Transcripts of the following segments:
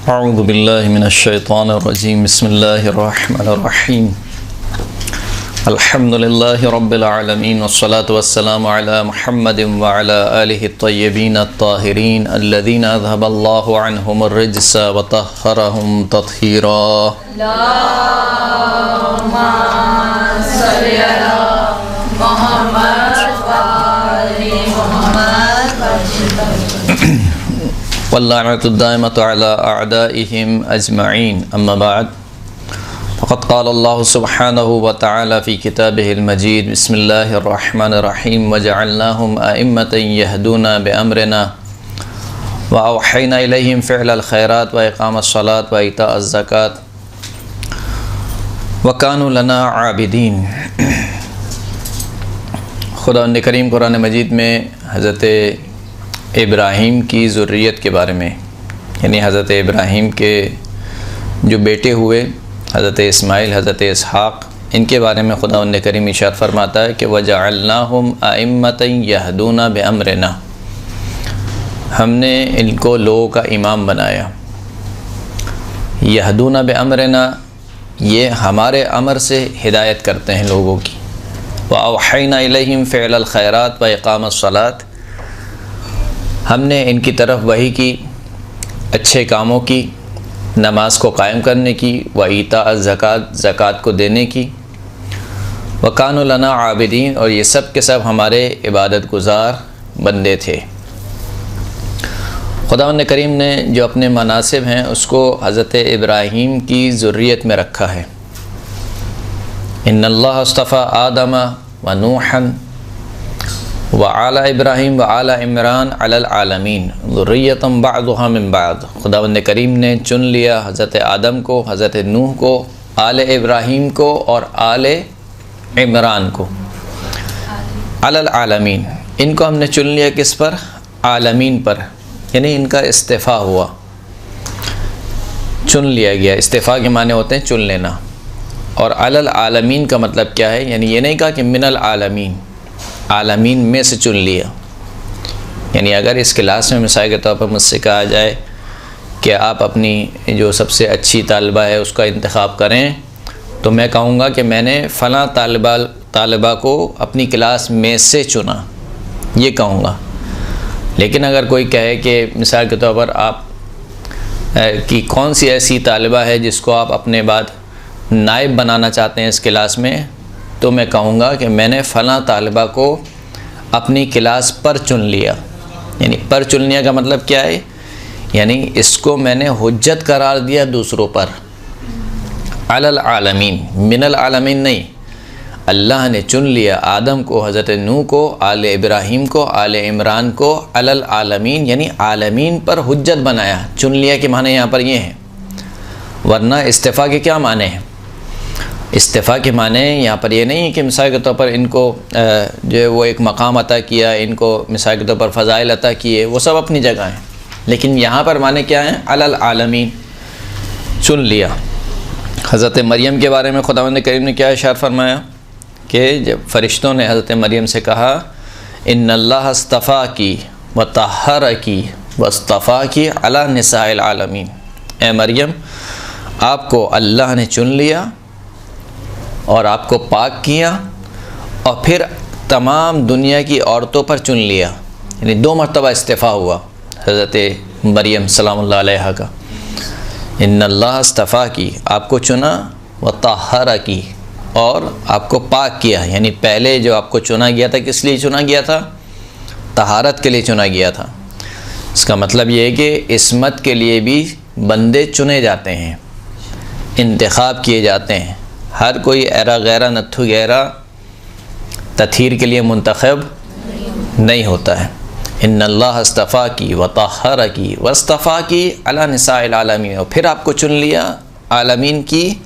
अऊज़ु बिल्लाहि मिनश्शैतानिर्रजीम बिस्मिल्लाहिर्रहमानिर्रहीम अल्हम्दुलिल्लाहि रब्बिल आलमीन वस्सलातु वस्सलामु अला मुहम्मदिन व अला आलिहि त्तय्यबीन अत्ताहिरीन अल्लज़ीना अज़हबल्लाहु अन्हुमुर रिज्स व तह्हरहुम तत्हीरा। अल्लाहुम्मा सल्लि अला मुहम्मद व आलि मुहम्मद वल्लअनतुद्दाइमतु अला अअदाइहिम अजमईन अम्मा बाद फ़क़द क़ाल अल्लाहु सुब्हानहु व तआला फ़ी किताबिहिल मजीद बिस्मिल्लाहिर्रहमानिर्रहीम वजअलनाहुम अइम्मतन यहदूना बिअम्रिना व अवहयना इलैहिम फ़िअलल खैरात व इक़ामस्सलात व इताअज़ ज़कात व कानू लना आबिदीन। खुदावंद करीम कुरान मजीद में हज़रत इब्राहीम की ज़ुर्रियत के बारे में, यानी हज़रत इब्राहीम के जो बेटे हुए हज़रत इस्माइल, हज़रत इसहाक़, इनके बारे में खुदावंद करीम इरशाद फरमाता है कि वजअलनाहुम अइम्मतन यहदूना बिअम्रिना, हमने इनको लोगों का इमाम बनाया। यहदूना बिअम्रिना, ये हमारे अमर से हिदायत करते हैं लोगों की। व अवहयना इलैहिम फ़िअलल खैरात व इक़ामस्सलात, हमने इनकी तरफ वही की अच्छे कामों की, नमाज को कायम करने की, व ईताअ ज़कात, ज़कात को देने की। व कानू लना आबिदीन, और ये सब के सब हमारे इबादत गुज़ार बंदे थे। खुदावंद करीम ने जो अपने मनासिब हैं उसको हज़रत इब्राहीम की ज़ुर्रियत में रखा है। इन्नल्लाह अस्तफ़ा आदम व नूहन व आला इब्राहीम व आला इमरान अलल आलमीन ज़ुर्रियतम बअदुहा मिन बअद, खुदावंद करीम ने चुन लिया हज़रत आदम को, हज़रत नूह को, आले इब्राहीम को और आले इमरान को। अलल आलमीन, इनको हमने चुन लिया किस पर? आलमीन पर, यानी इनका इस्तिफ़ा हुआ, चुन लिया गया। इस्तिफ़ा के माने होते हैं चुन लेना। और अलल आलमीन का मतलब क्या है? यानी ये नहीं कहा कि मिनल आलमीन, आलमीन में से चुन लिया। यानी अगर इस क्लास में मिसाल के तौर पर मुझसे कहा जाए कि आप अपनी जो सबसे अच्छी तालिबा है उसका इंतखाब करें, तो मैं कहूँगा कि मैंने फ़लाँ तालिबा को अपनी क्लास में से चुना, ये कहूँगा। लेकिन अगर कोई कहे कि मिसाल के तौर पर आप कि कौन सी ऐसी तालिबा है जिसको आप अपने बाद नायब बनाना चाहते हैं इस क्लास में, तो मैं कहूँगा कि मैंने फ़लाँ तालिबा को अपनी क्लास पर चुन लिया। यानी पर चुन लिया का मतलब क्या है? यानी इसको मैंने हुज्जत करार दिया दूसरों पर। अलल आलमीन, मिनल आलमीन नहीं, अल्लाह ने चुन लिया आदम को, हज़रत नूह को, आले इब्राहीम को, आले इमरान को, अलल आलमीन यानी आलमीन पर हुज्जत बनाया। चुन लिया के माने यहाँ पर ये हैं, वरना इस्तिफ़ा के क्या माने हैं? इस्तिफ़ा के माने यहाँ पर ये नहीं है कि मिसाल के तौर पर इनको जो है वो एक मकाम अता किया, इनको मिसाल के तौर पर फ़ज़ाइल अता किए, वो सब अपनी जगह हैं। लेकिन यहाँ पर माने क्या हैं? अलल आलमीन, चुन लिया। हज़रत मरियम के बारे में खुदावंद करीम ने क्या इरशाद फरमाया कि जब फ़रिश्तों ने हज़रत मरियम से कहा इन्नल्लाह अस्तफ़ा की व तहर की वस्तफ़ा की अला निसाइल आलमीन, ए मरियम आपको अल्लाह ने चुन लिया और आपको पाक किया और फिर तमाम दुनिया की औरतों पर चुन लिया। यानी 2 मरतबा इस्तिफ़ा हुआ हज़रत मरियम सलामुल्लाह अलैहा का। इन्नल्लाह अस्तफ़ा की, आपको चुना, व तहर की, और आपको पाक किया। यानी पहले जो आपको चुना गया था, किस लिए चुना गया था? तहारत के लिए चुना गया था। इसका मतलब ये है कि इस्मत के लिए भी बंदे चुने जाते हैं, इंतखाब किए जाते हैं। हर कोई एरा गैरा नत्थु गैरा तथहीर के लिए मुंतखब नहीं होता है। इन्नल्लाह अस्तफ़ा की व तहर की वस्तफ़ा की अला निसाइल आलमीन, और फिर आपको चुन लिया आलमीन की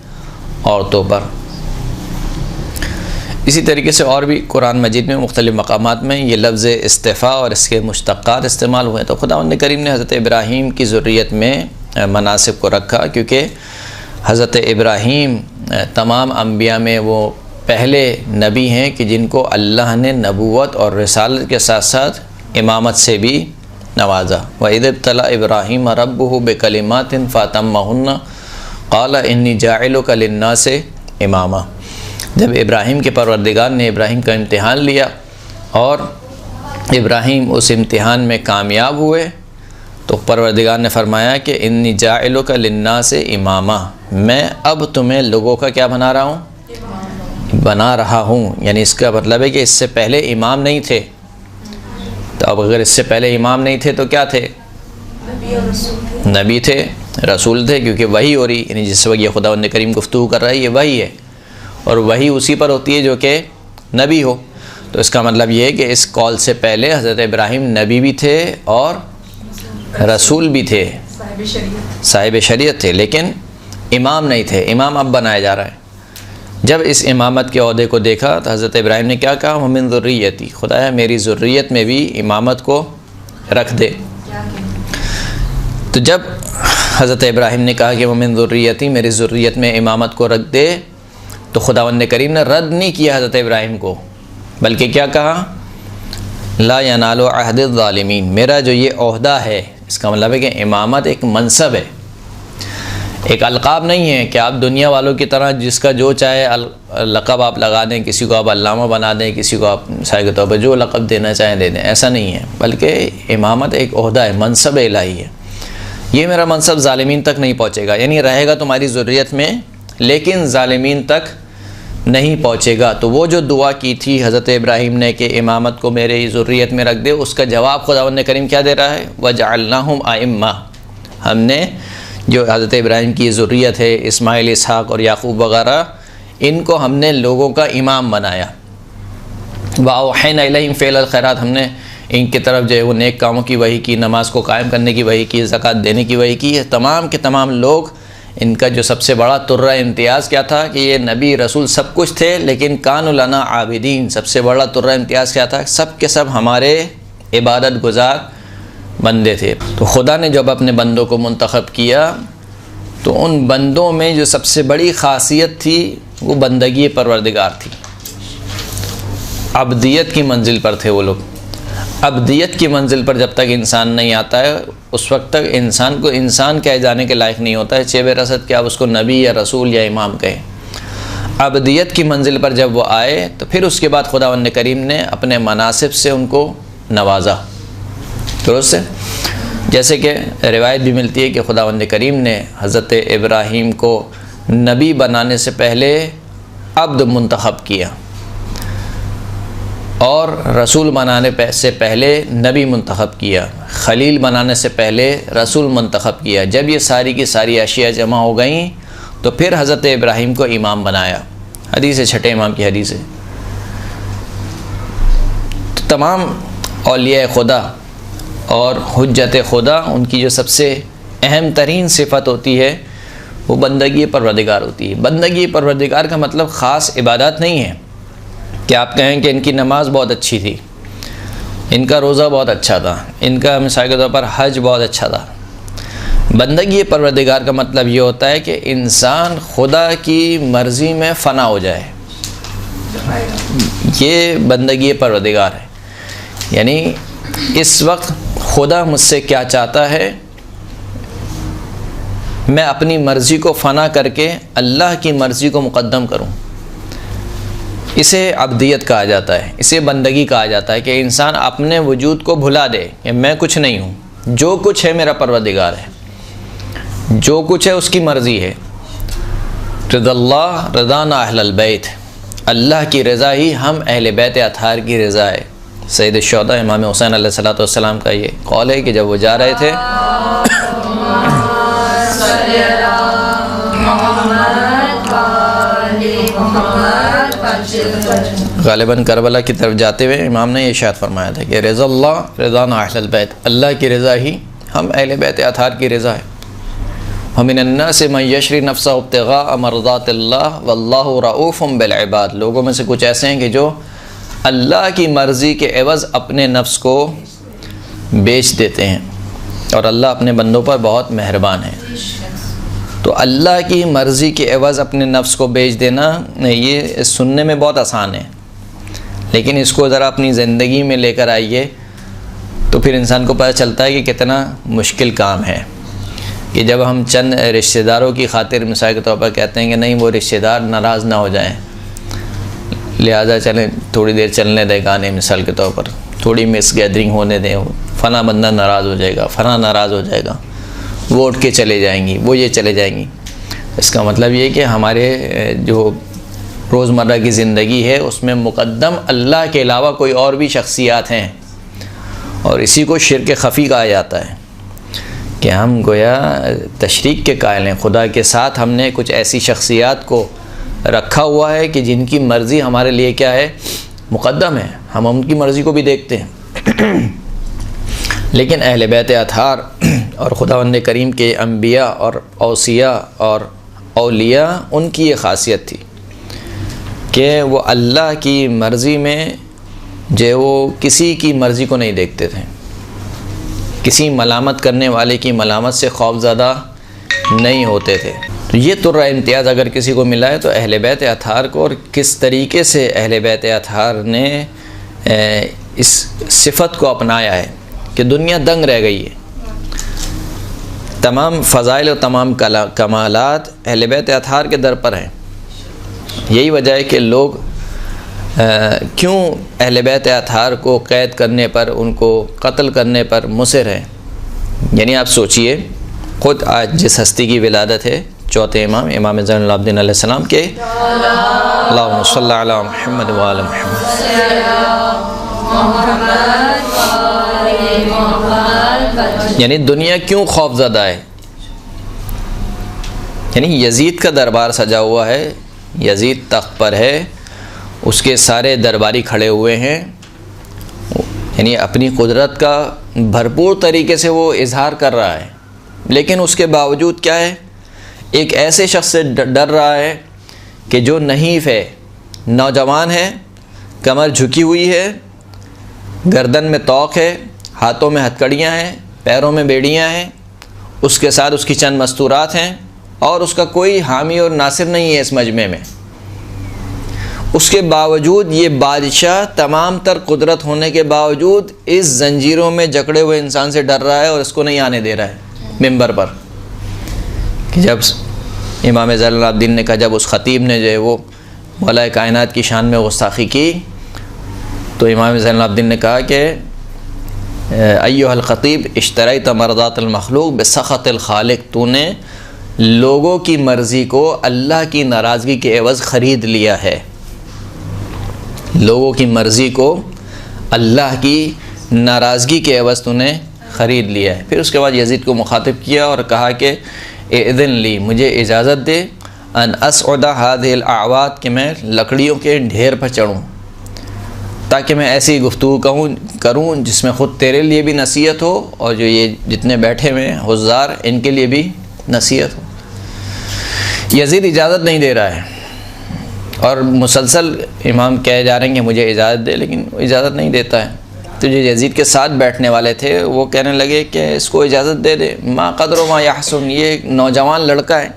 औरतों पर। इसी तरीके से और भी कुरान मजीद में मुख्तलिफ़ मकामात में ये लफ्ज़ इस्तिफ़ा और इसके मुश्तक़ात इस्तेमाल हुए। तो खुदावंद करीम ने हज़रत इब्राहीम की ज़ुर्रियत में मनासिब को रखा, क्योंकि हज़रत इब्राहीम तमाम अम्बिया में वो पहले नबी हैं कि जिनको अल्लाह ने नबूवत और रिसालत के साथ साथ इमामत से भी नवाजा। व इज़ इब्तला इब्राहीम रब्बुहु बिकलिमातिन फ़अतम्महुन्ना क़ाला इन्नी जाइलुका लिन्नासि इमामा। जब इब्राहीम के परवरदिगार ने इब्राहीम का इम्तिहान लिया और इब्राहीम उस इम्तिहान में कामयाब हुए तो परवरदिगार ने फरमाया कि इन्नी जाइलुका लिन्नासि इमामा, मैं अब तुम्हें लोगों का क्या बना रहा हूँ, बना रहा हूँ। यानी इसका मतलब है कि इससे पहले इमाम नहीं थे, तो अब अगर इससे पहले इमाम नहीं थे तो क्या थे, नबी थे, रसूल थे, क्योंकि वही हो रही, यानी जिस वक्त ये खुदावंद करीम गुफ्तगू कर रहा है ये वही है और वही उसी पर होती है जो कि नबी हो। तो इसका मतलब ये है कि इस कॉल से पहले हज़रत इब्राहीम नबी भी थे और रसूल भी थे, साहिब शरीयत थे, लेकिन इमाम नहीं थे। इमाम अब बनाया जा रहा है। जब इस इमामत के ओहदे को देखा तो हज़रत इब्राहीम ने क्या कहा, मिन ज़ुर्रियती, खुदाया मेरी ज़ुर्रियत में भी इमामत को रख दे। तो जब हज़रत इब्राहीम ने कहा कि मिन ज़ुर्रियती, मेरी ज़ुर्रियत में इमामत को रख दे, तो खुदावंद करीम ने रद्द नहीं किया हज़रत इब्राहीम को, बल्कि क्या कहा, ला यनालु अहद ज़ालिमीन, मेरा जो ये ओहदा है, इसका मतलब है कि इमामत एक मनसब है, एक अलक़ाब नहीं है कि आप दुनिया वालों की तरह जिसका जो चाहे लक़ब आप लगा दें, किसी को आप अल्लामा बना दें, किसी को आप मिसाल के तौर पर जो लक़ब देना चाहें दे दें, ऐसा नहीं है। बल्कि इमामत एक ओहदा है, मनसब इलाही है। ये मेरा मनसब ज़ालिमीन तक नहीं पहुँचेगा, यानी रहेगा तुम्हारी ज़ुर्रियत में लेकिन ज़ालिमीन तक नहीं पहुँचेगा। तो वो जो दुआ की थी हज़रत इब्राहीम ने कि इमामत को मेरे ज़ुर्रियत में रख दे, उसका जवाब खुदावंद करीम क्या दे रहा है, वजअलनाहुम आइम्मा, हमने जो हज़रत इब्राहीम की ज़ुर्रियत है, इस्माइल, इसहाक़ और याक़ूब वग़ैरह, इनको हमने लोगों का इमाम बनाया। वअवहैना इलैहिम फ़िअल खैरात, हमने इनकी तरफ जो है वो नेक कामों की वही की, नमाज को कायम करने की वही की, ज़कात देने की वही की। तमाम के तमाम लोग, इनका जो सबसे बड़ा तुर्रा इम्तियाज़ क्या था कि ये नबी रसूल सब कुछ थे, लेकिन कानु लना आबिदीन, सबसे बड़ा तुर्रा इम्तियाज़ क्या था, सब के सब हमारे इबादत गुज़ार बंदे थे। तो खुदा ने जब अपने बंदों को मुंतखब किया तो उन बंदों में जो सबसे बड़ी ख़ासियत थी वो बंदगी परवरदिगार थी। अब्दियत की मंजिल पर थे वो लोग। अब्दियत की मंजिल पर जब तक इंसान नहीं आता है उस वक्त तक इंसान को इंसान कहे जाने के लायक नहीं होता है, चेबे रसद कि आप उसको नबी या रसूल या इमाम कहें। अब्दियत की मंजिल पर जब वो आए तो फिर उसके बाद खुदावंद करीम ने अपने मनासिब से उनको नवाजा। दुरुस्त है, जैसे कि रिवायत भी मिलती है कि खुदावंद करीम ने हज़रत इब्राहीम को नबी बनाने से पहले अब्द मुंतखब किया और रसूल बनाने से पहले नबी मुंतखब किया, खलील बनाने से पहले रसूल मुंतखब किया। जब ये सारी की सारी अशिया जमा हो गई तो फिर हज़रत इब्राहीम को इमाम बनाया। हदीस छठे इमाम की हदीस है। तो तमाम औलिया खुदा और हुज्जत खुदा, उनकी जो सबसे अहम तरीन सिफ़त होती है वो बंदगी परवरदिगार होती है। बंदगी परवरदिगार का मतलब ख़ास इबादत नहीं है कि आप कहें कि इनकी नमाज़ बहुत अच्छी थी, इनका रोज़ा बहुत अच्छा था, इनका मिसाल के तौर पर हज बहुत अच्छा था। बंदगी परवरदिगार का मतलब ये होता है कि इंसान खुदा की मर्ज़ी में फ़ना हो जाए, ये बंदगी परवरदिगार है। यानी इस वक्त खुदा मुझसे क्या चाहता है, मैं अपनी मर्ज़ी को फ़ना करके अल्लाह की मर्ज़ी को मुक़द्दम करूं। इसे अब्दियत कहा जाता है, इसे बंदगी कहा जाता है कि इंसान अपने वजूद को भुला दे कि मैं कुछ नहीं हूँ, जो कुछ है मेरा परवरदिगार है, जो कुछ है उसकी मर्ज़ी है। रिज़ल्लाह रज़ाना अहलल बैत, अल्लाह की रज़ा ही हम अहले बैत अतहार की रज़ा है। सैयद शुहदा इमाम हुसैन अलैहिस्सलातु वस्सलाम का ये कौल है कि जब वो जा रहे थे गालिबन करबला की तरफ जाते हुए इमाम ने ये इरशाद फरमाया था कि रिज़ल्लाह रज़ाना अहलल बैत, अल्लाह की रज़ा ही हम अहले बैत अतहार की रज़ा है। वमिनन्नासि मन यशरी नफ्सहु इब्तिग़ाअ मरज़ातिल्लाह वल्लाहु रऊफ़ुम बिल इबाद, लोगों में से कुछ ऐसे हैं कि जो अल्लाह की मर्ज़ी के एवज़ अपने नफ्स को बेच देते हैं और अल्लाह अपने बंदों पर बहुत मेहरबान है। तो अल्लाह की मर्ज़ी के एवज़ अपने नफ्स को बेच देना ये सुनने में बहुत आसान है, लेकिन इसको ज़रा अपनी ज़िंदगी में लेकर आइए तो फिर इंसान को पता चलता है कि कितना मुश्किल काम है कि जब हम चंद रिश्तेदारों की खातिर मिसाल के तौर पर कहते हैं कि नहीं वो रिश्तेदार नाराज़ ना हो जाएं, लिहाजा चलें थोड़ी देर चलने दें गाने, मिसाल के तौर पर थोड़ी मिस गैदरिंग होने दें, फ़ना बंदा नाराज़ हो जाएगा, फ़ना नाराज़ हो जाएगा, वो उठ के चले जाएंगी, वो ये चले जाएंगी। इसका मतलब ये कि हमारे जो रोज़मर्रा की ज़िंदगी है उसमें मुक़द्दम अल्लाह के अलावा कोई और भी शख्सियात हैं, और इसी को शिर्क ख़फ़ी कहा जाता है कि हम गोया तशरीक के कायल हैं, खुदा के साथ हमने कुछ ऐसी शख्सियात को रखा हुआ है कि जिनकी मर्ज़ी हमारे लिए क्या है, मुक़द्दम है, हम उनकी मर्ज़ी को भी देखते हैं। लेकिन अहले बैत अतहार और खुदावंद करीम के अंबिया और औसिया और औलिया, उनकी ये ख़ासियत थी कि वो अल्लाह की मर्ज़ी में जो वो किसी की मर्ज़ी को नहीं देखते थे, किसी मलामत करने वाले की मलामत से खौफज़दा नहीं होते थे। तो ये तुर्रा इम्तियाज़ अगर किसी को मिला है तो अहले बैत अतहार को, और किस तरीके से अहले बैत अतहार ने इस सिफ़त को अपनाया है कि दुनिया दंग रह गई है। तमाम फ़ज़ाइल और तमाम कमालात अहले बैत अतहार के दर पर हैं। यही वजह है कि लोग क्यों अहले बैत अतहार को क़ैद करने पर, उनको कत्ल करने पर मुसिर हैं। यानी आप सोचिए, ख़ुद आज जिस हस्ती की विलादत है, चौथे इमाम, इमाम ज़ैनुल आबिदीन अलैहिस्सलाम के, अल्लाहुम्मा सल्लि अला मुहम्मद व आले मुहम्मद। यानी दुनिया क्यों खौफज़दा है, यानी यज़ीद का दरबार सजा हुआ है, यज़ीद तख्त पर है, उसके सारे दरबारी खड़े हुए हैं, यानी अपनी कुदरत का भरपूर तरीके से वो इजहार कर रहा है, लेकिन उसके बावजूद क्या है, एक ऐसे शख्स से डर रहा है कि जो नहीफ़ है, नौजवान है, कमर झुकी हुई है, गर्दन में तौक है, हाथों में हथकड़ियाँ हैं, पैरों में बेड़ियाँ हैं, उसके साथ उसकी चंद मस्तूरात हैं, और उसका कोई हामी और नासिर नहीं है इस मजमे में। उसके बावजूद ये बादशाह तमाम तर कुदरत होने के बावजूद इस जंजीरों में जकड़े हुए इंसान से डर रहा है और इसको नहीं आने दे रहा है मिंबर पर। कि जब इमाम ज़ैनुल आबिदीन ने कहा, जब उस ख़तीब ने जो है वो मौला कायनात की शान में गुस्ताखी की, तो इमाम ज़ैनुल आबिदीन ने कहा कि अय्युहल ख़तीब इश्तरैत मरज़ातल मखलूक बिसख़तिल खालिक, तूने लोगों की मर्ज़ी को अल्लाह की नाराज़गी के एवज़ ख़रीद लिया है। लोगों की मर्ज़ी को अल्लाह की नाराज़गी के एवज़ तूने ख़रीद लिया है। फिर उसके बाद यज़ीद को मुखातिब किया और कहा कि इज़्न ली, मुझे इजाज़त दे, अन असउदा हादिल आवात, कि मैं लकड़ियों के ढेर पर चढ़ूँ, ताकि मैं ऐसी गुफ्तगू करूँ जिसमें ख़ुद तेरे लिए भी नसीहत हो और जो ये जितने बैठे हुए हैं हुज़्ज़ार, इनके लिए भी नसीहत हो। यज़ीद इजाज़त नहीं दे रहा है और मुसलसल इमाम कहे जा रहे हैं कि मुझे इजाज़त दे, लेकिन इजाज़त नहीं देता है। तो जो यज़ीद के साथ बैठने वाले थे वो कहने लगे कि इसको इजाज़त दे दे, मा क़द्र मा यहसुन, ये एक नौजवान लड़का है,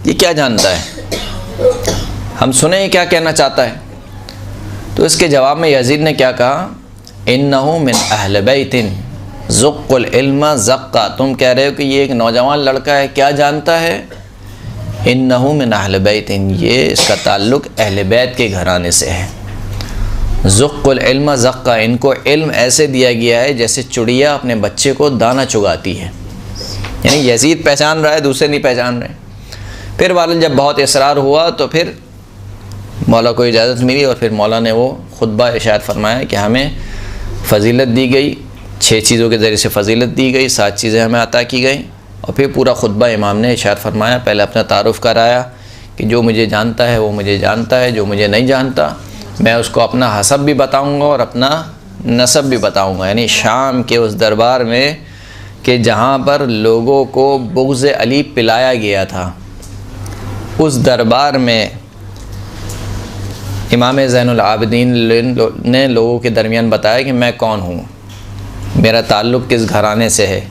ये क्या जानता है, हम सुने क्या कहना चाहता है। तो इसके जवाब में यज़ीद ने क्या कहा, इन्नहु मिन अहल बैतिन ज़ुक़्क़ुल इल्म ज़क्का, तुम कह रहे हो कि ये एक नौजवान लड़का है, क्या जानता है। इन्नहु मिन अहल बैतिन, ये इसका ताल्लुक़ अहल बैत के घराने से है। ज़ुक़्क़ुल इल्म ज़क्का, इनको इल्म ऐसे दिया गया है जैसे चिड़िया अपने बच्चे को दाना चुगाती है। यानी यज़ीद पहचान रहा है, दूसरे नहीं पहचान रहे। फिर वालिद जब बहुत इसरार हुआ तो फिर मौला को इजाज़त मिली और फिर मौला ने वो खुतबा इरशाद फरमाया कि हमें फ़जीलत दी गई, 6 चीज़ों के ज़रिए से फ़जीलत दी गई, 7 चीज़ें हमें अता की गई। और फिर पूरा खुतबा इमाम ने इरशाद फरमाया, पहले अपना तारुफ़ कराया कि जो मुझे जानता है वो मुझे जानता है, जो मुझे नहीं जानता मैं उसको अपना हसब भी बताऊँगा और अपना नसब भी बताऊँगा। यानी शाम के उस दरबार में कि जहाँ पर लोगों को बुग़्ज़ अली पिलाया गया था, उस दरबार में इमाम ज़ैनुल आबिदीन ने लोगों के दरमियान बताया कि मैं कौन हूँ, मेरा ताल्लुक़ किस घराने से है।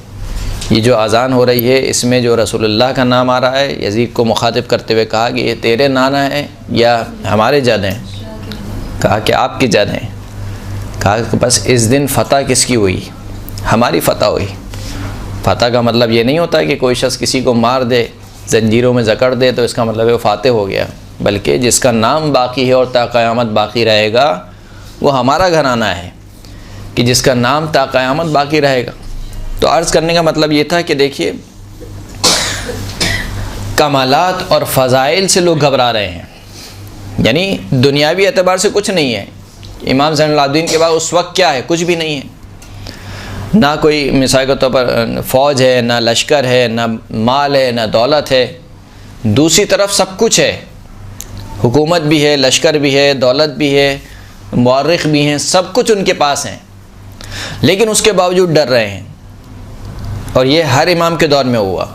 ये जो अज़ान हो रही है इसमें जो रसूलुल्लाह का नाम आ रहा है, यज़ीद को मुखातिब करते हुए कहा कि ये तेरे नाना हैं या हमारे जद हैं। कहा कि आपकी जद हैं। कहा कि बस इस दिन फ़तह किसकी हुई, हमारी फ़तह हुई। फ़तह का मतलब ये नहीं होता कि कोई शख्स किसी को मार दे, जंजीरों में जकड़ दे तो इसका मतलब है वो फ़ातह हो गया, बल्कि जिसका नाम बाकी है और ता क़यामत बाकी रहेगा वो हमारा घराना है, कि जिसका नाम ता क़यामत बाकी रहेगा। तो अर्ज़ करने का मतलब ये था कि देखिए, कमालात और फ़ज़ाइल से लोग घबरा रहे हैं, यानी दुनियावी एतबार से कुछ नहीं है। इमाम ज़ैनुल आबिदीन के बाद उस वक्त क्या है? कुछ भी नहीं है, ना कोई मिसाल के तौर पर फ़ौज है, ना लश्कर है, ना माल है, ना दौलत है। दूसरी तरफ सब कुछ है, हुकूमत भी है, लश्कर भी है, दौलत भी है, मुअर्रिख़ भी हैं, सब कुछ उनके पास हैं, लेकिन उसके बावजूद डर रहे हैं। और ये हर इमाम के दौर में हुआ,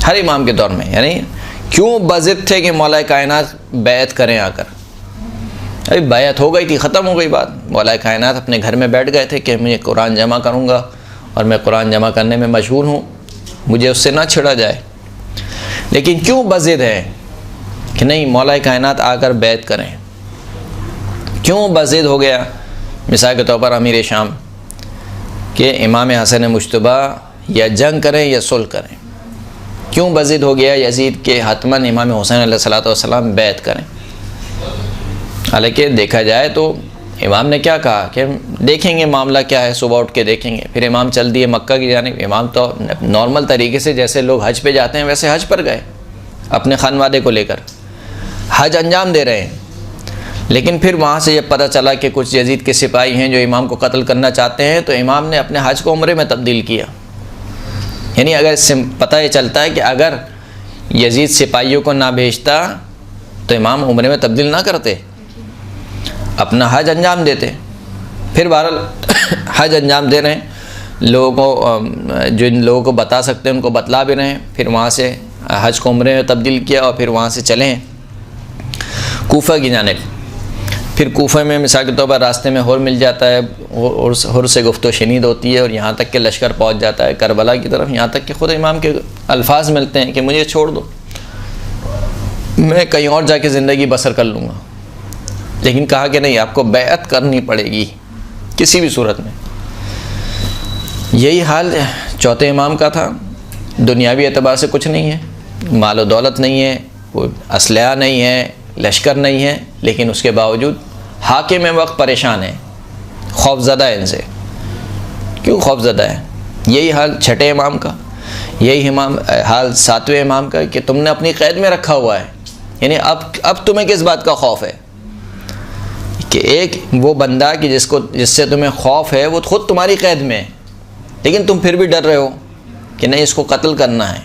हर इमाम के दौर में। यानी क्यों बज़िद थे कि मौला कायनात बैत करें आकर? अभी बैत हो गई थी, ख़त्म हो गई बात। मौला कायनात अपने घर में बैठ गए थे कि मैं कुरान जमा करूँगा और मैं कुरान जमा करने में मशहूर हूँ, मुझे उससे ना छिड़ा जाए। लेकिन क्यों बज़िद है कि नहीं मौला कायनात आकर बैत करें? क्यों बज़िद हो गया? मिसाल के तौर पर अमीर शाम के इमाम हसन मुश्तबा या जंग करें या सुलह करें, क्यों बज़िद हो गया यज़ीद के हतमन इमाम हुसैन अलैहिस्सलातु वस्सलाम बैत करें? हालांकि देखा जाए तो इमाम ने क्या कहा कि देखेंगे मामला क्या है, सुबह उठ के देखेंगे। फिर इमाम चल दिए मक्का की जानिब। इमाम तो नॉर्मल तरीके से जैसे लोग हज पे जाते हैं वैसे हज पर गए, अपने खानवादे को लेकर हज अंजाम दे रहे हैं। लेकिन फिर वहाँ से जब पता चला कि कुछ यज़ीद के सिपाही हैं जो इमाम को कत्ल करना चाहते हैं, तो इमाम ने अपने हज को उम्रे में तब्दील किया। यानी अगर इससे पता ये चलता है कि अगर यज़ीद सिपाहियों को ना भेजता तो इमाम उम्रे में तब्दील ना करते, अपना हज अंजाम देते। फिर बहरहाल हज अंजाम दे रहे हैं, लोगों को जिन लोगों को बता सकते हैं उनको बतला भी रहे हैं। फिर वहाँ से हज को उम्रे में तब्दील किया और फिर वहाँ से चले हैं कूफा की जानिब। फिर कूफे में मिसाल के तौर पर रास्ते में हुर मिल जाता है, हुर से गुफ्तो शनीद होती है और यहाँ तक के लश्कर पहुँच जाता है करबला की तरफ। यहाँ तक कि ख़ुद इमाम के अल्फाज मिलते हैं कि मुझे छोड़ दो, मैं कहीं और जाके ज़िंदगी बसर कर लूँगा। लेकिन कहा कि नहीं, आपको बैअत करनी पड़ेगी किसी भी सूरत में। यही हाल चौथे इमाम का था। दुनियावी एतबार से कुछ नहीं है, माल और दौलत नहीं है, कोई असलहा नहीं है, लश्कर नहीं है, लेकिन उसके बावजूद हाकिम वक्त परेशान है, खौफज़दा है इनसे। क्यों खौफज़दा है? यही हाल छठे इमाम का, यही हाल सातवें इमाम का कि तुमने अपनी क़ैद में रखा हुआ है। यानी अब तुम्हें किस बात का खौफ है कि एक वो बंदा कि जिससे तुम्हें खौफ है वो खुद तुम्हारी क़ैद में है, लेकिन तुम फिर भी डर रहे हो कि नहीं इसको कत्ल करना है।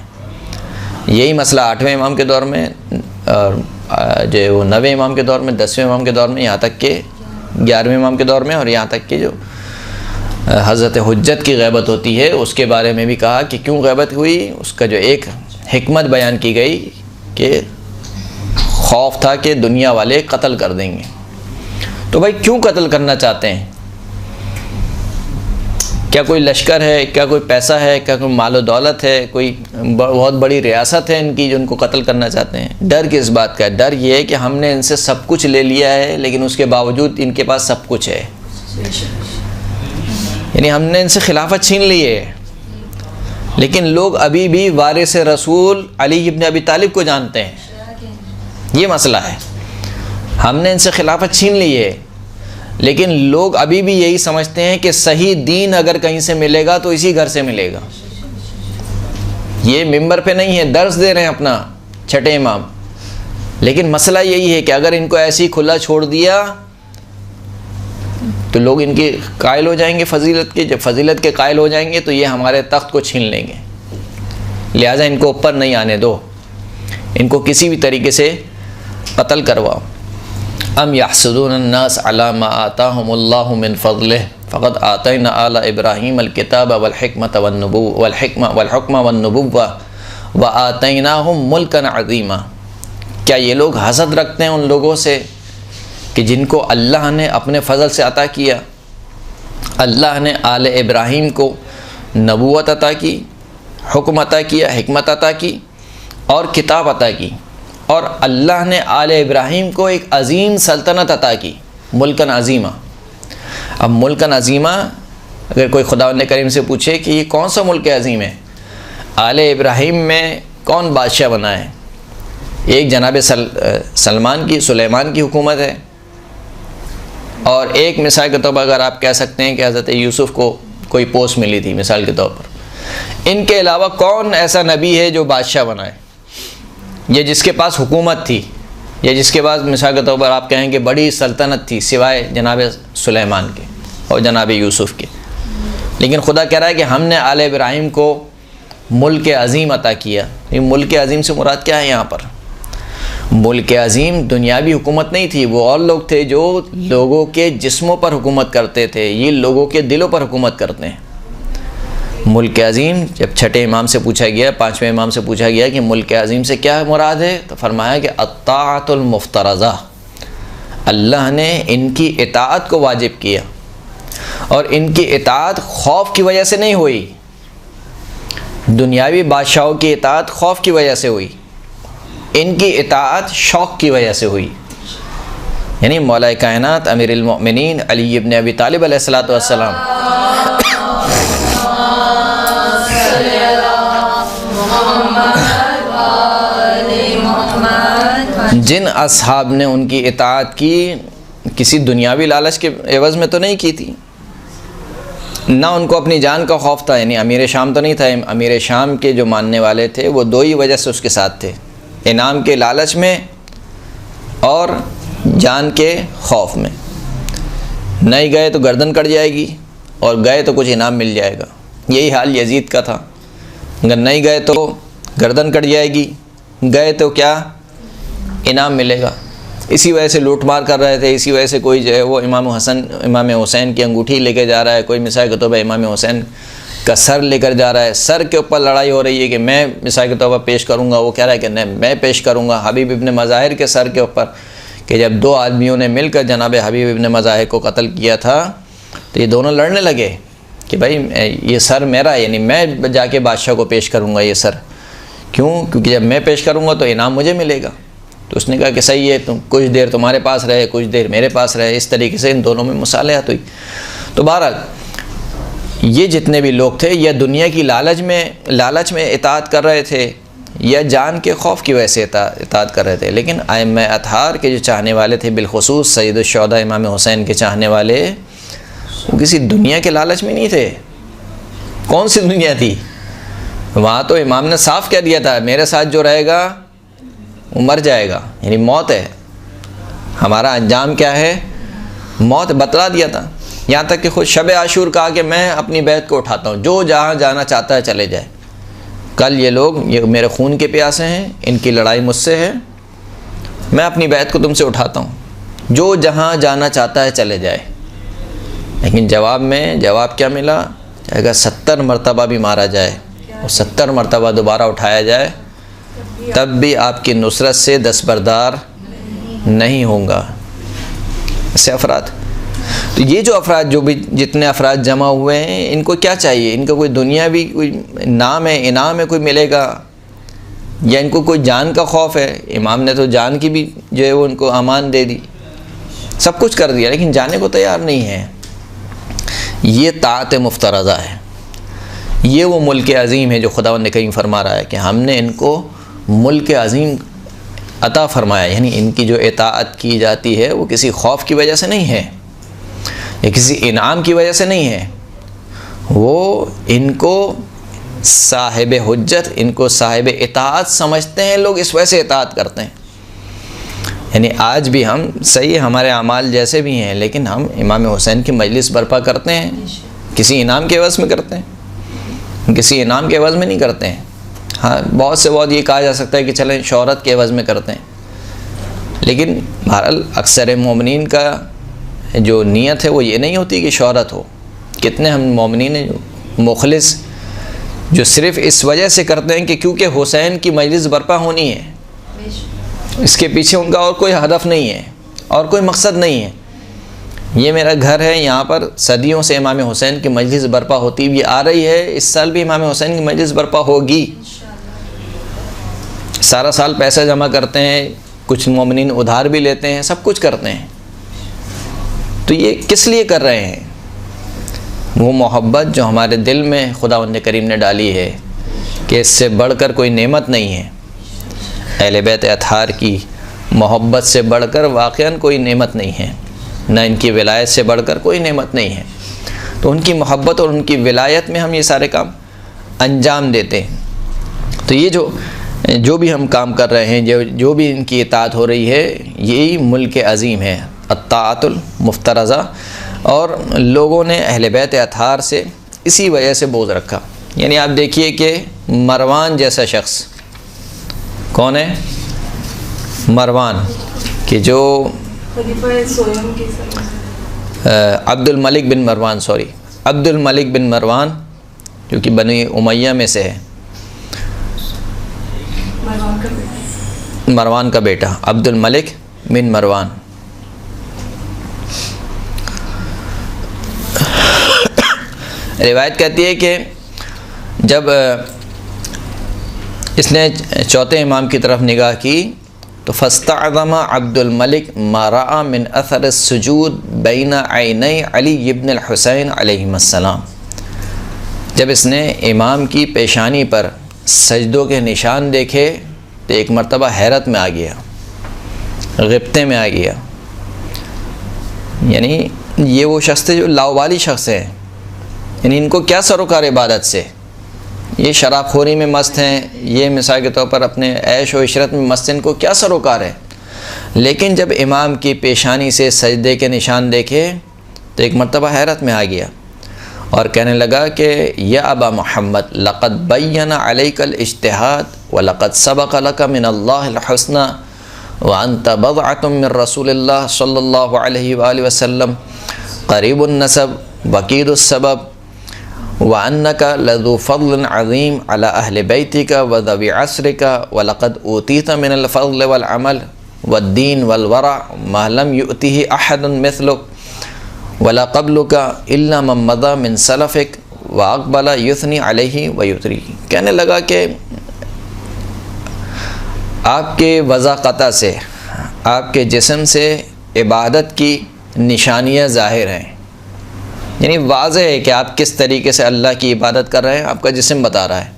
यही मसला आठवें इमाम के दौर में, जो वो नवें इमाम के दौर में, 10वें इमाम के दौर में, यहाँ तक कि 11वें इमाम के दौर में, और यहाँ तक कि जो हज़रत हुज्जत की ग़ैबत होती है उसके बारे में भी कहा कि क्यों ग़ैबत हुई। उसका जो एक हिकमत बयान की गई कि खौफ था कि दुनिया वाले कत्ल कर देंगे। तो भाई क्यों कत्ल करना चाहते हैं? क्या कोई लश्कर है, क्या कोई पैसा है, क्या कोई मालो दौलत है, कोई बहुत बड़ी रियासत है इनकी जो उनको कत्ल करना चाहते हैं? डर किस बात का है? डर ये है कि हमने इनसे सब कुछ ले लिया है, लेकिन उसके बावजूद इनके पास सब कुछ है। यानी हमने इनसे खिलाफत छीन ली है, लेकिन लोग अभी भी वारिस रसूल अली इब्न अबी तालिब को जानते हैं। ये मसला है, हमने इनसे खिलाफत छीन ली है, लेकिन लोग अभी भी यही समझते हैं कि सही दीन अगर कहीं से मिलेगा तो इसी घर से मिलेगा। ये मिंबर पे नहीं है, दर्स दे रहे हैं अपना छठे इमाम, लेकिन मसला यही है कि अगर इनको ऐसे ही खुला छोड़ दिया तो लोग इनके कायल हो जाएंगे फजीलत के। जब फजीलत के कायल हो जाएंगे तो ये हमारे तख्त को छीन लेंगे। लिहाजा इनको ऊपर नहीं आने दो, इनको किसी भी तरीके से कत्ल करवाओ। अम यहसुदून अन्नास अला मा आताहुमुल्लाहु मिन फज़लिहि फ़क़द आतैना आला इब्राहीम अल किताब वल हिकमत वल हुक्म वन नबुव्वा व आतैनाहुम मुल्कन अज़ीमा। क्या ये लोग हसद रखते हैं उन लोगों से कि जिनको अल्लाह ने अपने फ़ज़ल से अता किया? अल्लाह ने आले इब्राहीम को नबूवत अता की, हुक्म अता किया, हिकमत अता की और किताब अता की, और अल्लाह ने आले इब्राहीम को एक अज़ीम सल्तनत अता की, मुल्कन अज़ीमा। अब मुल्कन अज़ीमा अगर कोई खुदावंद करीम से पूछे कि ये कौन सा मुल्क अज़ीम है, आले इब्राहिम में कौन बादशाह बना है, एक जनाब सुलेमान की हुकूमत है, और एक मिसाल के तौर पर अगर आप कह सकते हैं कि हज़रत यूसुफ़ को कोई पोस्ट मिली थी मिसाल के तौर पर। इनके अलावा कौन ऐसा नबी है जो बादशाह बना है, या जिसके पास हुकूमत थी, या जिसके पास मिसाल के तौर पर आप कहें कि बड़ी सल्तनत थी सिवाय जनाब सुलेमान के और जनाब यूसुफ़ के। लेकिन खुदा कह रहा है कि हमने आले इब्राहिम को मुल्क अज़ीम अता किया। ये मुल्क अज़ीम से मुराद क्या है यहाँ पर? मुल्क अज़ीम दुनियावी हुकूमत नहीं थी, वो और लोग थे जो लोगों के जिस्मों पर हुकूमत करते थे, ये लोगों के दिलों पर हुकूमत करते हैं। मुल्क अज़ीम जब छठे इमाम से पूछा गया, पाँचवें इमाम से पूछा गया कि मुल्क अज़ीम से क्या मुराद है, तो फरमाया कि अत्ताअतुल मुफ्तरज़ा, अल्लाह ने इनकी इताअत को वाजिब किया, और इनकी इताअत खौफ की वजह से नहीं हुई। दुनियावी बादशाहों की इताअत खौफ की वजह से हुई, इनकी इताअत शौक़ की वजह से हुई। यानी मौला कायनात अमीरुल मोमिनीन अली इब्न अबी तालिब अलैहिस्सलातु वस्सलाम जिन असहाब ने उनकी इताअत की, किसी दुनियावी लालच के एवज़ में तो नहीं की थी, ना उनको अपनी जान का खौफ था। यानी अमीर शाम तो नहीं था, अमीर शाम के जो मानने वाले थे वो दो ही वजह से उसके साथ थे, इनाम के लालच में और जान के खौफ में। नहीं गए तो गर्दन कट जाएगी, और गए तो कुछ इनाम मिल जाएगा। यही हाल यजीद का था, अगर नहीं गए तो गर्दन कट जाएगी, गए तो क्या इनाम मिलेगा। इसी वजह से लूट मार कर रहे थे। इसी वजह से कोई जो है वो इमाम हुसैन की अंगूठी लेकर जा रहा है, कोई मिसाल के तौर पर इमाम हुसैन का सर लेकर जा रहा है, सर के ऊपर लड़ाई हो रही है कि मैं मिसाल के तौर पर पेश करूँगा, वो कह रहा है कि नहीं मैं पेश करूँगा हबीब इब्न मज़ाहिर के सर के ऊपर। कि जब दो आदमियों ने मिलकर जनाब हबीब इब्न मज़ाहिर को कत्ल किया था, तो ये दोनों लड़ने लगे कि भाई ये सर मेरा है, यानी मैं जाके बादशाह को पेश करूँगा ये सर। क्यों? क्योंकि जब मैं पेश करूँगा तो इनाम मुझे मिलेगा। तो उसने कहा कि सही है, तुम कुछ देर तुम्हारे पास रहे, कुछ देर मेरे पास रहे। इस तरीके से इन दोनों में मुसालहत हुई। तो बहरहाल ये जितने भी लोग थे, या दुनिया की लालच में इताअत कर रहे थे, या जान के खौफ की वजह से इताअत कर रहे थे। लेकिन आइम्मा अतहार के जो चाहने वाले थे, बिलखुसूस सैयदुश शुहदा इमाम हुसैन के चाहने वाले, वो किसी दुनिया के लालच में नहीं थे। कौन सी दुनिया थी? वहाँ तो इमाम ने साफ़ कह दिया था, मेरे साथ जो रहेगा वो मर जाएगा, यानी मौत है, हमारा अंजाम क्या है, मौत बतला दिया था। यहाँ तक कि खुद शब आशूर कहा कि मैं अपनी बैत को उठाता हूँ, जो जहाँ जाना चाहता है चले जाए। कल ये लोग ये मेरे खून के प्यासे हैं, इनकी लड़ाई मुझसे है, मैं अपनी बैत को तुमसे उठाता हूँ, जो जहाँ जाना चाहता है चले जाए। लेकिन जवाब क्या मिला? अगर 70 मरतबा भी मारा जाए और 70 मरतबा दोबारा उठाया जाए, तब भी आपकी नुसरत से दस्तबरदार नहीं होगा। ऐसे अफराद, तो ये जो अफराद जितने अफराद जमा हुए हैं, इनको क्या चाहिए? इनका कोई दुनियावी कोई नाम है, इनाम है कोई मिलेगा, या इनको कोई जान का खौफ है? इमाम ने तो जान की भी जो है वो उनको अमान दे दी, सब कुछ कर दिया, लेकिन जाने को तैयार नहीं है। ये ताअत मुफ्तरज़ा है। ये वो मुल्क अज़ीम है जो खुदावंद करीम फरमा रहा है कि हमने इनको मुल्क अज़ीम अता फरमाया। यानी इनकी जो इताअत की जाती है वो किसी खौफ की वजह से नहीं है, या किसी इनाम की वजह से नहीं है, वो इनको साहिब हुज्जत, इनको साहिब इताअत समझते हैं लोग, इस वजह से इताअत करते हैं। यानी आज भी हम सही हमारे अमाल जैसे भी हैं, लेकिन हम इमाम हुसैन की मजलिस बर्पा करते हैं, किसी इनाम के एवज़ में करते हैं, किसी इनाम के एवज़ में नहीं करते हैं। हाँ, बहुत से बहुत ये कहा जा सकता है कि चलें शोहरत के एवज़ में करते हैं, लेकिन बहरहाल अक्सर मोमिनीन का जो नीयत है वो ये नहीं होती कि शोहरत हो। कितने हम मोमिनीन हैं जो मुखलिस, जो सिर्फ़ इस वजह से करते हैं कि क्योंकि हुसैन की मजलिस बर्पा होनी है, इसके पीछे उनका और कोई हदफ नहीं है और कोई मकसद नहीं है। ये मेरा घर है, यहाँ पर सदियों से इमाम हुसैन की मजलिस बर्पा होती भी आ रही है, इस साल भी इमाम हुसैन की मजलिस बर्पा होगी। सारा साल पैसा जमा करते हैं, कुछ मोमिनीन उधार भी लेते हैं, सब कुछ करते हैं। तो ये किस लिए कर रहे हैं? वो मोहब्बत जो हमारे दिल में खुदावंद करीम ने डाली है कि इससे बढ़कर कोई नेमत नहीं है। अहले बैत अतहार की मोहब्बत से बढ़कर वाक़ईन कोई नेमत नहीं है, न इनकी विलायत से बढ़कर कोई नेमत नहीं है। तो उनकी मोहब्बत और उनकी विलायत में हम ये सारे काम अंजाम देते हैं। तो ये जो भी हम काम कर रहे हैं, जो भी इनकी इताअत हो रही है, यही मुल्क अज़ीम है, अत्ताअतुल मुफ्तरज़ा। और लोगों ने अहले बैत अतहार से इसी वजह से बोझ रखा। यानी आप देखिए कि मरवान जैसा शख्स, कौन है? मरवान कि जो अब्दुल मलिक बिन मरवान, अब्दुल मलिक बिन मरवान जो कि बनी उमैया में से है, मरवान का बेटा अब्दुल मलिक बिन मरवान। रिवायत कहती है कि जब इसने चौथे इमाम की तरफ निगाह की तो फस्तअज़मा अब्दुल मलिक मा रअा मिन अथर सुजूद बैन ऐनै अली इब्न अल हुसैन अलैहिस्सलाम। जब इसने इमाम की पेशानी पर सजदों के निशान देखे तो एक मरतबा हैरत में आ गया, गिब्ते में आ गया। यानी ये वो शख्स थे जो लावाली शख्स हैं, यानी इनको क्या सरोकार इबादत से, ये शराबखोरी में मस्त हैं, ये मिसाल के तौर पर अपने ऐश व इशरत में मस्त हैं, इनको क्या सरोकार है। लेकिन जब इमाम की पेशानी से सजदे के निशान देखे तो एक मरतबा हैरत में आ गया और कहने लगा कि या अबा मोहम्मद लक़द बय्यना अलैकल इज्तिहाद व लक़द सबक़ लका मिन अल्लाहिल हुस्ना व अंत बज़अतुम मिन रसूलिल्लाह सल्लल्लाहु अलैहि वसल्लम क़रीबुन नसब वकीदुस सबब व अन्नका लज़ू फ़ज़्लिन अज़ीम अला अहले बैतिका व ज़वी अस्रिका व लक़द ऊतीता मिनल फ़ज़्ल वल अमल वद्दीन वल वरा मा लम युअतिही अहदुन मिस्लुक वला क़ब्लुका इल्ला मन मज़ा मिन सलफ़िक व अक़बला युस्नी अलैहि व युतरी। कहने लगा कि आपके वज़ाक़ता से, आपके जिस्म से इबादत की निशानियाँ ज़ाहिर हैं। यानी वाज़ेह है कि आप किस तरीके से अल्लाह की इबादत कर रहे हैं, आपका जिस्म बता रहा है।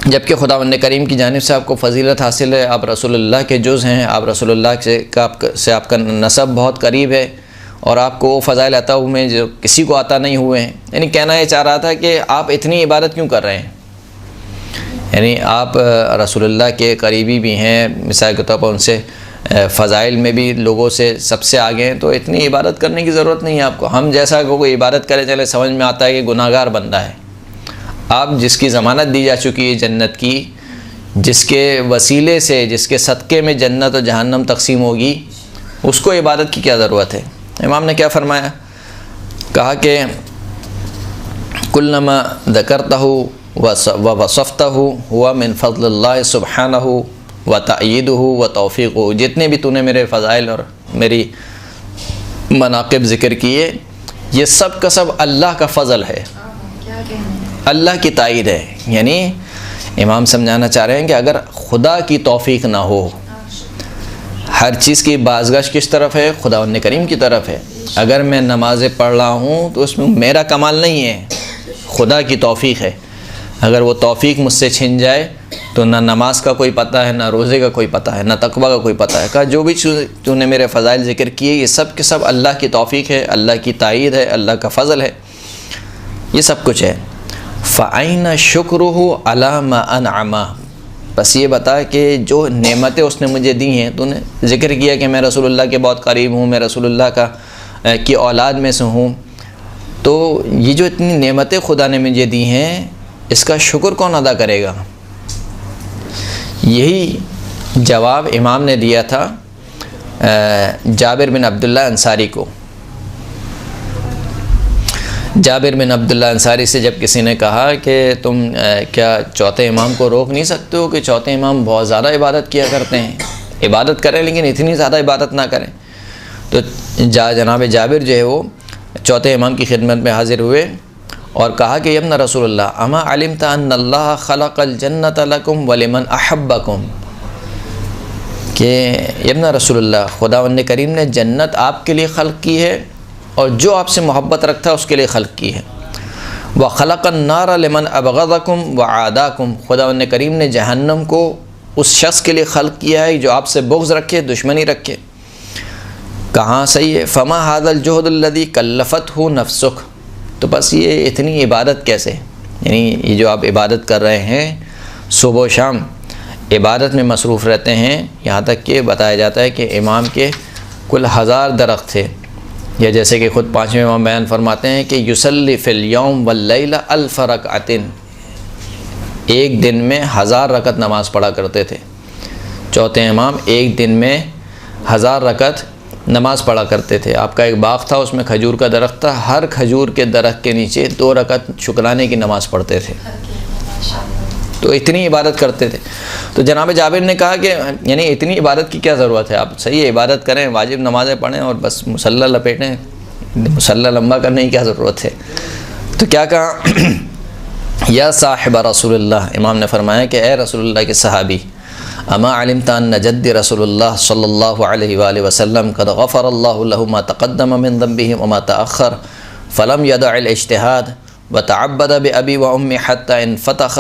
जबकि खुदावंद करीम की जानिब से आपको फ़जीलत हासिल है, आप रसूलुल्लाह के जुज़ हैं, आप रसूलुल्लाह से आपका नसब बहुत करीब है और आपको वो फ़ज़ाइल अता हुए हैं जो किसी को अता नहीं हुए हैं। यानी कहना ये चाह रहा था कि आप इतनी इबादत क्यों कर रहे हैं, यानी आप रसूलुल्लाह के करीबी भी हैं, मिसाल के तौर पर उनसे फ़ज़ाइल में भी लोगों से सबसे आगे हैं, तो इतनी इबादत करने की ज़रूरत नहीं है आपको। हम जैसा कोई इबादत करे चले समझ में आता है कि गुनाहगार बंदा है। आप जिसकी ज़मानत दी जा चुकी है जन्नत की, जिसके वसीले से, जिसके सदक़े में जन्नत और जहन्नम तकसीम होगी, उसको इबादत की क्या ज़रूरत है। इमाम ने क्या फ़रमाया, कहा कि कुल्लमा ज़करतहु व वसफ़तहु हुवा मिन फ़ज़लिल्लाहि सुब्हानहु व तअयीदुहु व तौफ़ीक़ुहु। जितने भी तूने मेरे फ़ज़ाइल और मेरी मनाक़िब ज़िक्र किए, ये सब का सब अल्लाह का फ़ज़ल है, अल्लाह की तायीद है। यानी इमाम समझाना चाह रहे हैं कि अगर खुदा की तौफ़ीक़ ना हो, हर चीज़ की बाज़गश किस तरफ है, खुदावंद करीम की तरफ है। अगर मैं नमाज़ें पढ़ रहा हूँ तो उसमें मेरा कमाल नहीं है, खुदा की तौफ़ीक़ है। अगर वो तौफ़ीक़ मुझसे छिन जाए तो ना नमाज का कोई पता है, ना रोज़े का कोई पता है, ना तक़वा का कोई पता है। कहा जो भी तूने मेरे फ़ज़ाइल ज़िक्र किए, ये सब के सब अल्लाह की तौफ़ीक़ है, अल्लाह की तायीद है, अल्लाह का फ़ज़ल है, ये सब कुछ है। फ़अैन शुक्रुहु अला मा अनअमा। बस ये बता कि जो नेमतें उसने मुझे दी हैं, तूने ज़िक्र किया कि मैं रसूलुल्लाह के बहुत करीब हूँ, मैं रसूलुल्लाह की औलाद में से हूँ, तो ये जो इतनी नेमतें खुदा ने मुझे दी हैं, इसका शुक्र कौन अदा करेगा। यही जवाब इमाम ने दिया था जाबिर बिन अब्दुल्ला अंसारी को। जाबिर बिन अब्दुल्ला अंसारी से जब किसी ने कहा कि तुम क्या चौथे इमाम को रोक नहीं सकते हो कि चौथे इमाम बहुत ज़्यादा इबादत किया करते हैं, इबादत करें लेकिन इतनी ज़्यादा इबादत ना करें, तो जनाब जाबिर जो है वो चौथे इमाम की खिदमत में हाज़िर हुए और कहा कि यब्न रसूलल्लाह अमा अलिमता अन्नल्लाह खलक़ल जन्नत लकुम व लिमन अहब्बकुम, कि यब्न रसूलल्लाह खुदावंद करीम ने जन्नत आपके लिए खल्क़ की है और जो आपसे मोहब्बत रखता है उसके लिए खल्क़ की है। व खलक़न नार लिमन अबग़ज़कुम व आदाकुम, खुदावंद करीम ने जहन्नम को उस शख्स के लिए खल्क़ किया है जो आपसे बुग़्ज़ रखे, दुश्मनी रखे। कहाँ सही है, फ़मा हाज़ल जुहदुल्लज़ी कल्लफ़तहु नफ़्सुक, तो बस ये इतनी इबादत कैसे, यानी ये जो आप इबादत कर रहे हैं, सुबह शाम इबादत में मसरूफ़ रहते हैं, यहाँ तक कि बताया जाता है कि इमाम के कुल 1000 दरख्त थे, या जैसे कि ख़ुद 5वें इमाम बयान फरमाते हैं कि युसल्ली फ़िल यौम वल लैला अल्फ़ रकअतिन, एक दिन में 1000 रकत नमाज़ पढ़ा करते थे। चौथे इमाम एक दिन में 1000 रकत नमाज़ पढ़ा करते थे। आपका एक बाग़ था, उसमें खजूर का दरख्त था, हर खजूर के दरख्त के नीचे 2 रकत शुक्राने की नमाज़ पढ़ते थे, तो इतनी इबादत करते थे। तो जनाब जाबिर ने कहा कि यानी इतनी इबादत की क्या ज़रूरत है, आप सही है इबादत करें, वाजिब नमाज़ें पढ़ें और बस मुसल्ला लपेटें, मुसल्ला लंबा करने की क्या ज़रूरत है। तो क्या कहा, या साहिब रसूलुल्लाह, इमाम ने फरमाया कि ए रसूलुल्लाह के सहाबी, अमा अलिमता अन्न जद्द रसूलुल्लाह सल्लल्लाहु अलैहि वसल्लम क़द ग़फ़रल्लाहु लहु मा तक़द्दम मिन ज़ंबिहि व मा तअख़्ख़र फ़लम यदअल इज्तिहाद व तअब्बद बिअबी व उम्मी हत्ता इनफ़तख़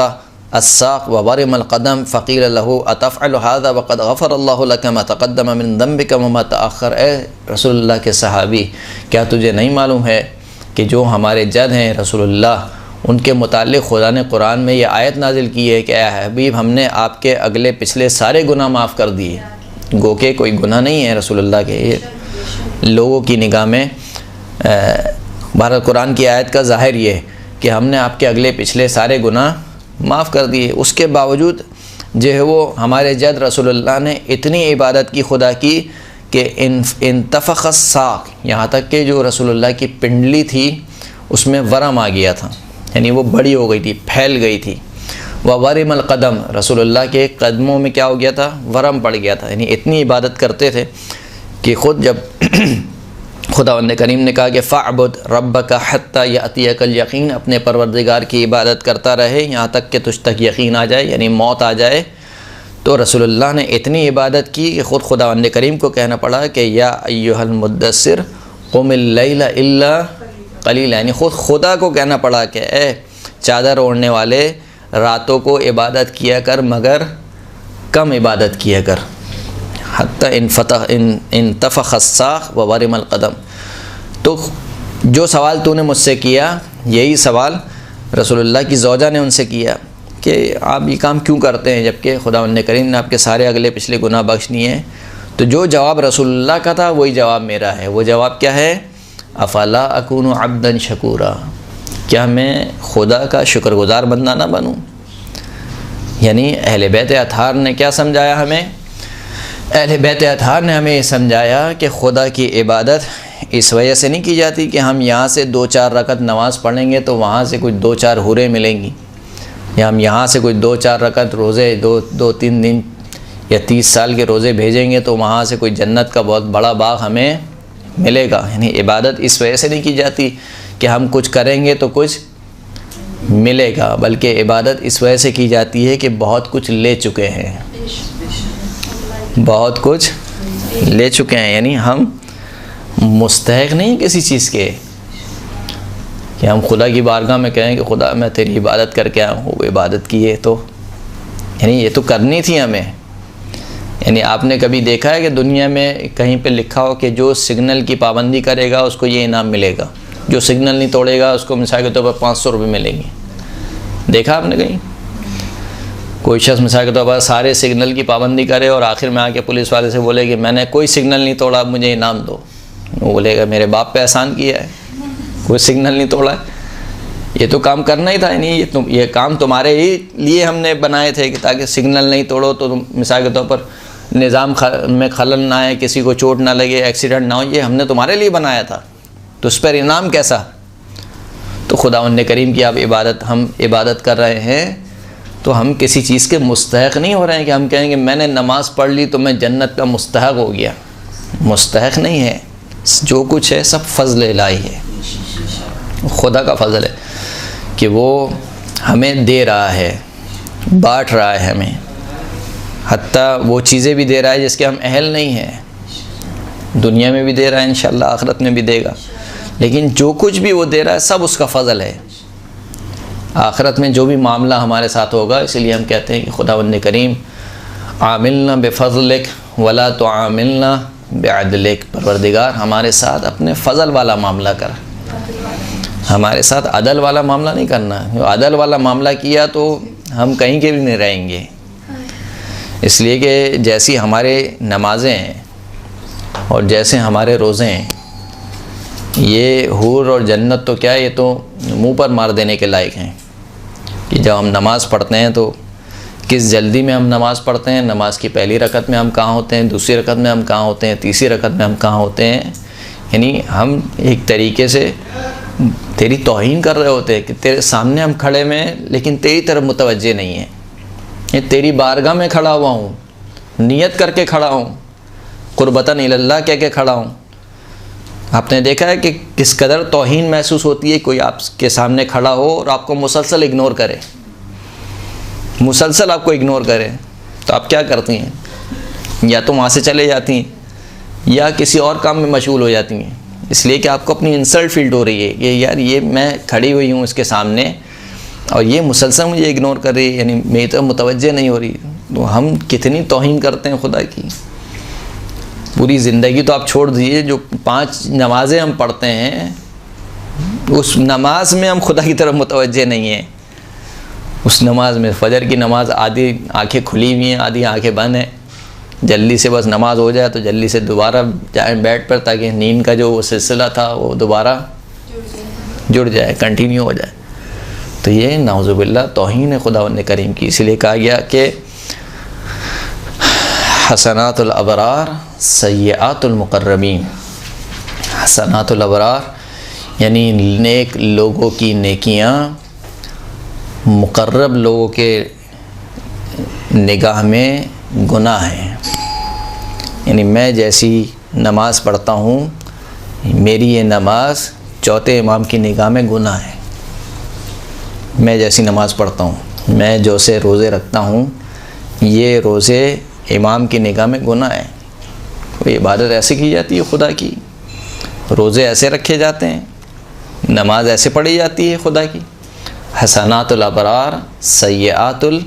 अस्साक़ व वरिमल क़दम फ़क़ील लहु अतफ़अलु हाज़ा व क़द ग़फ़रल्लाहु लक मा तक़द्दम मिन ज़ंबिक व मा तअख़्ख़र। ए रसूलुल्लाह के सहाबी, क्या तुझे नहीं मालूम है कि जो हमारे जद हैं रसूलुल्लाह, उनके मुताल्लिक़ खुदा ने कुरान में ये आयत नाजिल की है कि ए हबीब, हमने आपके अगले पिछले सारे गुनाह माफ़ कर दिए। गो के कोई गुनाह नहीं है रसूलुल्लाह के, ये लोगों की निगाह में भारत कुरान की आयत का ज़ाहिर ये है कि हमने आपके अगले पिछले सारे गुनाह माफ़ कर दिए। उसके बावजूद जो है वो हमारे जद रसूलुल्लाह ने इतनी इबादत की खुदा की कि इंतफ़ख़ अस्साक़, यहाँ तक कि जो रसूलुल्लाह की पिंडली थी उसमें वरम आ गया था, यानी वो बड़ी हो गई थी, फैल गई थी। व वरिमल क़दम, रसूलुल्लाह के कदमों में क्या हो गया था, वरम पड़ गया था, यानी इतनी इबादत करते थे कि ख़ुद जब खुदावंद करीम ने कहा कि फ़अबुद रब्बका हत्ता यअतियकल यकीन, अपने परवरदिगार की इबादत करता रहे यहाँ तक कि तुझ तक यकीन आ जाए, यानी मौत आ जाए। तो रसूलुल्लाह ने इतनी इबादत की कि ख़ुद खुदावंद करीम को कहना पड़ा कि या अय्युहल मुद्दस्सिर क़ुमिल लैला इल्ला क़लीला, यानी ख़ुद खुदा को कहना पड़ा कि ए चादर ओढ़ने वाले, रातों को इबादत किया कर मगर कम इबादत किया कर। हत्ता इंतफ़ख़ अस्साक़ व वरिमल क़दम। तो जो सवाल तूने मुझसे किया, यही सवाल रसूलुल्लाह की ज़ौजा ने उनसे किया कि आप ये काम क्यों करते हैं जबकि खुदावंद करीम ने आपके सारे अगले पिछले गुनाह बख्श दिए हैं। तो जो जवाब रसूलुल्लाह का था वही जवाब मेरा है। वो जवाब क्या है, अफ़ला अकूनु अब्दन शकूरा, क्या मैं खुदा का शुक्रगुज़ार बंदा ना बनूँ। यानी अहले बैत अतहार ने क्या समझाया हमें, अहले बैत अतहार ने हमें समझाया कि खुदा की इबादत इस वजह से नहीं की जाती कि हम यहाँ से 2-4 रकत नमाज़ पढ़ेंगे तो वहाँ से कुछ 2-4 हुरें मिलेंगी, या हम यहाँ से कुछ 2-4 रकत रोज़े 2-3 दिन या 30 साल के रोज़े भेजेंगे तो वहाँ से कोई जन्नत का बहुत बड़ा बाग हमें मिलेगा। यानी इबादत इस वजह से नहीं की जाती कि हम कुछ करेंगे तो कुछ मिलेगा, बल्कि इबादत इस वजह से की जाती है कि बहुत कुछ ले चुके हैं, बहुत कुछ ले चुके हैं। यानी हम मुस्तहिक नहीं किसी चीज़ के कि हम खुदा की बारगाह में कहें कि खुदा मैं तेरी इबादत करके आया हूँ, वो इबादत की है तो यानी ये तो करनी थी हमें। यानी आपने कभी देखा है कि दुनिया में कहीं पे लिखा हो कि जो सिग्नल की पाबंदी करेगा उसको ये इनाम मिलेगा, जो सिग्नल नहीं तोड़ेगा उसको मिसाल के तौर पर 500 रुपये मिलेंगे। देखा आपने कहीं कोई शख्स मिसाल के तौर पर सारे सिग्नल की पाबंदी करे और आखिर में आके पुलिस वाले से बोले कि मैंने कोई सिग्नल नहीं तोड़ा, मुझे इनाम दो, वो बोलेगा मेरे बाप पे एहसान किया है, कोई सिग्नल नहीं तोड़ा है, ये तो काम करना ही था। नहीं ये काम तुम्हारे ही लिए हमने बनाए थे कि ताकि सिग्नल नहीं तोड़ो तो मिसाल के तौर पर निज़ाम में खलल ना आए, किसी को चोट ना लगे, एक्सीडेंट ना हो, ये हमने तुम्हारे लिए बनाया था, तो उस पर इनाम कैसा। तो खुदावंद करीम की आप हम इबादत कर रहे हैं तो हम किसी चीज़ के मुस्तहिक नहीं हो रहे हैं कि हम कहेंगे मैंने नमाज़ पढ़ ली तो मैं जन्नत का मुस्तहिक हो गया। मुस्तहिक नहीं है, जो कुछ है सब फ़ज़ल इलाही है, खुदा का फ़ज़ल है कि वो हमें दे रहा है, बाँट रहा है हमें, हत्ता वो चीज़ें भी दे रहा है जिसके हम अहल नहीं हैं, दुनिया में भी दे रहा है, इंशाअल्लाह आखिरत में भी देगा। लेकिन जो कुछ भी वो दे रहा है सब उसका फ़ज़ल है। आखिरत में जो भी मामला हमारे साथ होगा, इसलिए हम कहते हैं कि खुदावंद करीम आमिलना बेफ़ज़लिक वला तो आमिलना बेअदलिक, परवरदिगार हमारे साथ अपने फ़ज़ल वाला मामला कर, हमारे साथ अदल वाला मामला नहीं करना। अदल वाला मामला किया तो हम कहीं के भी नहीं रहेंगे। इसलिए कि जैसी हमारे नमाज़ें हैं और जैसे हमारे रोज़े हैं, ये हूर और जन्नत तो क्या है, ये तो मुंह पर मार देने के लायक हैं कि जब हम नमाज़ पढ़ते हैं तो किस जल्दी में हम नमाज़ पढ़ते हैं। नमाज की पहली रकत में हम कहाँ होते हैं, दूसरी रकत में हम कहाँ होते हैं, तीसरी रकत में हम कहाँ होते हैं। यानी हम एक तरीके से तेरी तौहीन कर रहे होते हैं कि तेरे सामने हम खड़े में लेकिन तेरी तरफ मुतवज्जे नहीं है। ये तेरी बारगाह में खड़ा हुआ हूँ, नियत करके खड़ा हूँ, कुर्बतन इल्लल्लाह कह के खड़ा हूँ। आपने देखा है कि किस कदर तौहीन महसूस होती है कोई आपके सामने खड़ा हो और आपको मुसलसल इग्नोर करे, मुसलसल आपको इग्नोर करे, तो आप क्या करती हैं? या तो वहाँ से चले जाती हैं या किसी और काम में मशगूल हो जाती हैं, इसलिए कि आपको अपनी इंसल्ट फील हो रही है कि यार ये मैं खड़ी हुई हूँ इसके सामने और ये मुसलसल मुझे इग्नोर कर रही है, यानी मेरी तो मुतवज्जे नहीं हो रही। तो हम कितनी तौहीन करते हैं खुदा की। पूरी ज़िंदगी तो आप छोड़ दीजिए, जो 5 नमाज़ें हम पढ़ते हैं उस नमाज में हम खुदा की तरफ मुतवज्जे नहीं हैं। उस नमाज में फ़जर की नमाज आधी आंखें खुली हुई हैं, आधी आंखें बंद हैं। जल्दी से बस नमाज हो जाए तो जल्दी से दोबारा जाए बेड पर, ताकि नींद का जो सिलसिला था वो दोबारा जुड़ जाए, कंटिन्यू हो जाए। तो ये नाउज़ुबिल्लाह तौहीन है खुदावंद करीम की। इसलिए कहा गया कि हसनातुल अबरार सय्यातुल मुक़र्रबीन। हसनातुल अबरार यानी नेक लोगों की नेकियां मुक़र्रब लोगों के निगाह में गुनाह हैं। यानी मैं जैसी नमाज़ पढ़ता हूँ, मेरी ये नमाज चौथे इमाम की निगाह में गुनाह है। मैं जैसी नमाज़ पढ़ता हूँ, मैं जो से रोज़े रखता हूँ, ये रोज़े इमाम की निगाह में गुनाह है। कोई इबादत ऐसे की जाती है खुदा की, रोज़े ऐसे रखे जाते हैं, नमाज ऐसे पढ़ी जाती है खुदा की। हसनातुल अबरार सय्यातुल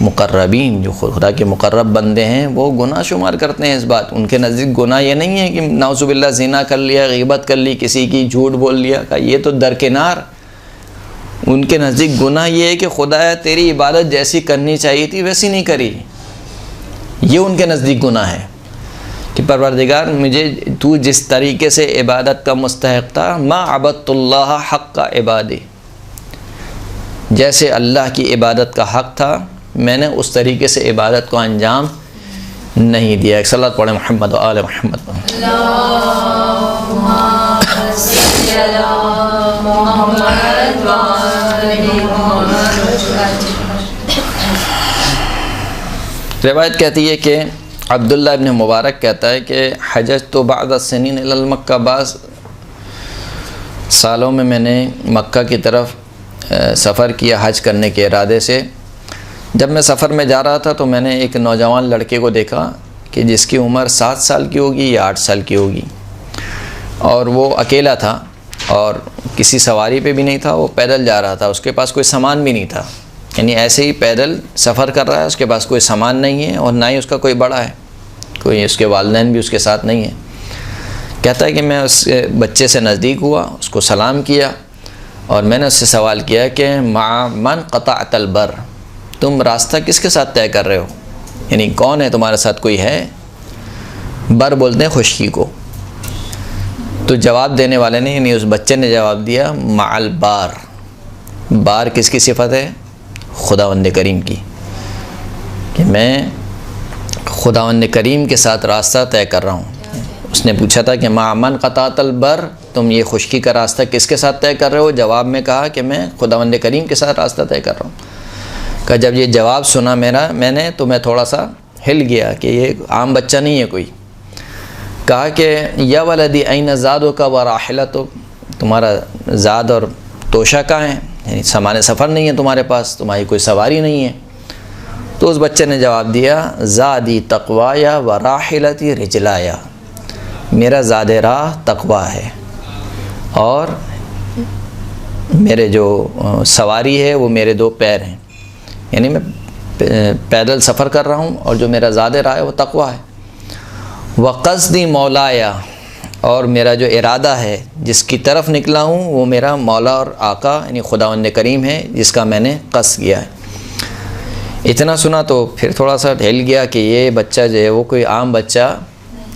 मुक़र्रबीन, जो खुदा के मुक़र्रब बंदे हैं वो गुनाह शुमार करते हैं इस बात। उनके नज़दीक गुनाह ये नहीं है कि नाउज़ुबिल्लाह ज़िना कर लिया, ग़ीबत कर ली किसी की, झूठ बोल लिया का, ये तो दरकिनार। उनके नज़दीक गुनाह ये है कि खुदा तेरी इबादत जैसी करनी चाहिए थी वैसी नहीं करी। ये उनके नज़दीक गुनाह है कि परवरदिगार मुझे तू जिस तरीके से इबादत का मुस्तहिक़ था, मा अबदतुल्लाह हक़्क़ इबादी, जैसे अल्लाह की इबादत का हक़ था मैंने उस तरीके से इबादत को अंजाम नहीं दिया। एक सलात पढ़े मोहम्मद व आले मोहम्मद। रिवायत कहती है कि अब्दुल्ला इब्न मुबारक कहता है कि हजज तो बाद सनीन इलल मक्का, बाज़ सालों में मैंने मक्का की तरफ सफ़र किया हज करने के इरादे से। जब मैं सफ़र में जा रहा था तो मैंने एक नौजवान लड़के को देखा कि जिसकी उम्र 7 साल की होगी या 8 साल की होगी, और वो अकेला था और किसी सवारी पे भी नहीं था, वो पैदल जा रहा था, उसके पास कोई सामान भी नहीं था। यानी ऐसे ही पैदल सफ़र कर रहा है, उसके पास कोई सामान नहीं है और ना ही उसका कोई बड़ा है, कोई उसके वालिदैन भी उसके साथ नहीं है। कहता है कि मैं उस बच्चे से नज़दीक हुआ, उसको सलाम किया और मैंने उससे सवाल किया कि मा मन क़ताअतल बर, तुम रास्ता किसके साथ तय कर रहे हो, यानी कौन है तुम्हारे साथ, कोई है? बर बोलते हैं खुशकी को। तो जवाब देने वाले ने, यानी उस बच्चे ने जवाब दिया माल बार। बार किसकी सिफत है? खुदावंद करीम की, कि मैं खुदावंद करीम के साथ रास्ता तय कर रहा हूँ। उसने पूछा था कि मामन क़ताअतल बर, तुम ये खुशकी का रास्ता किसके साथ तय कर रहे हो? जवाब में कहा कि मैं खुदावंद करीम के साथ रास्ता तय कर रहा हूँ। का जब ये जवाब सुना मैंने तो मैं थोड़ा सा हिल गया कि ये आम बच्चा नहीं है कोई। कहा कि या वलदी ऐन ज़ादो का व राहिलतो, तुम्हारा ज़ाद और तोशा कहाँ है, यानी सामान सफ़र नहीं है तुम्हारे पास, तुम्हारी कोई सवारी नहीं है। तो उस बच्चे ने जवाब दिया ज़ादी तक़वाया व राहिलती रिजलाया, मेरा ज़ाद राह तक़वा है और मेरे जो सवारी है वो मेरे 2 पैर हैं, यानी मैं पैदल सफ़र कर रहा हूँ और जो मेरा ज़ादे राह है वो तक़वा है। वक़स्दी मौलाया, और मेरा जो इरादा है जिसकी तरफ निकला हूँ वो मेरा मौला और आका यानी खुदावंद करीम है जिसका मैंने क़स्द किया है। इतना सुना तो फिर थोड़ा सा हिल गया कि ये बच्चा जो है वो कोई आम बच्चा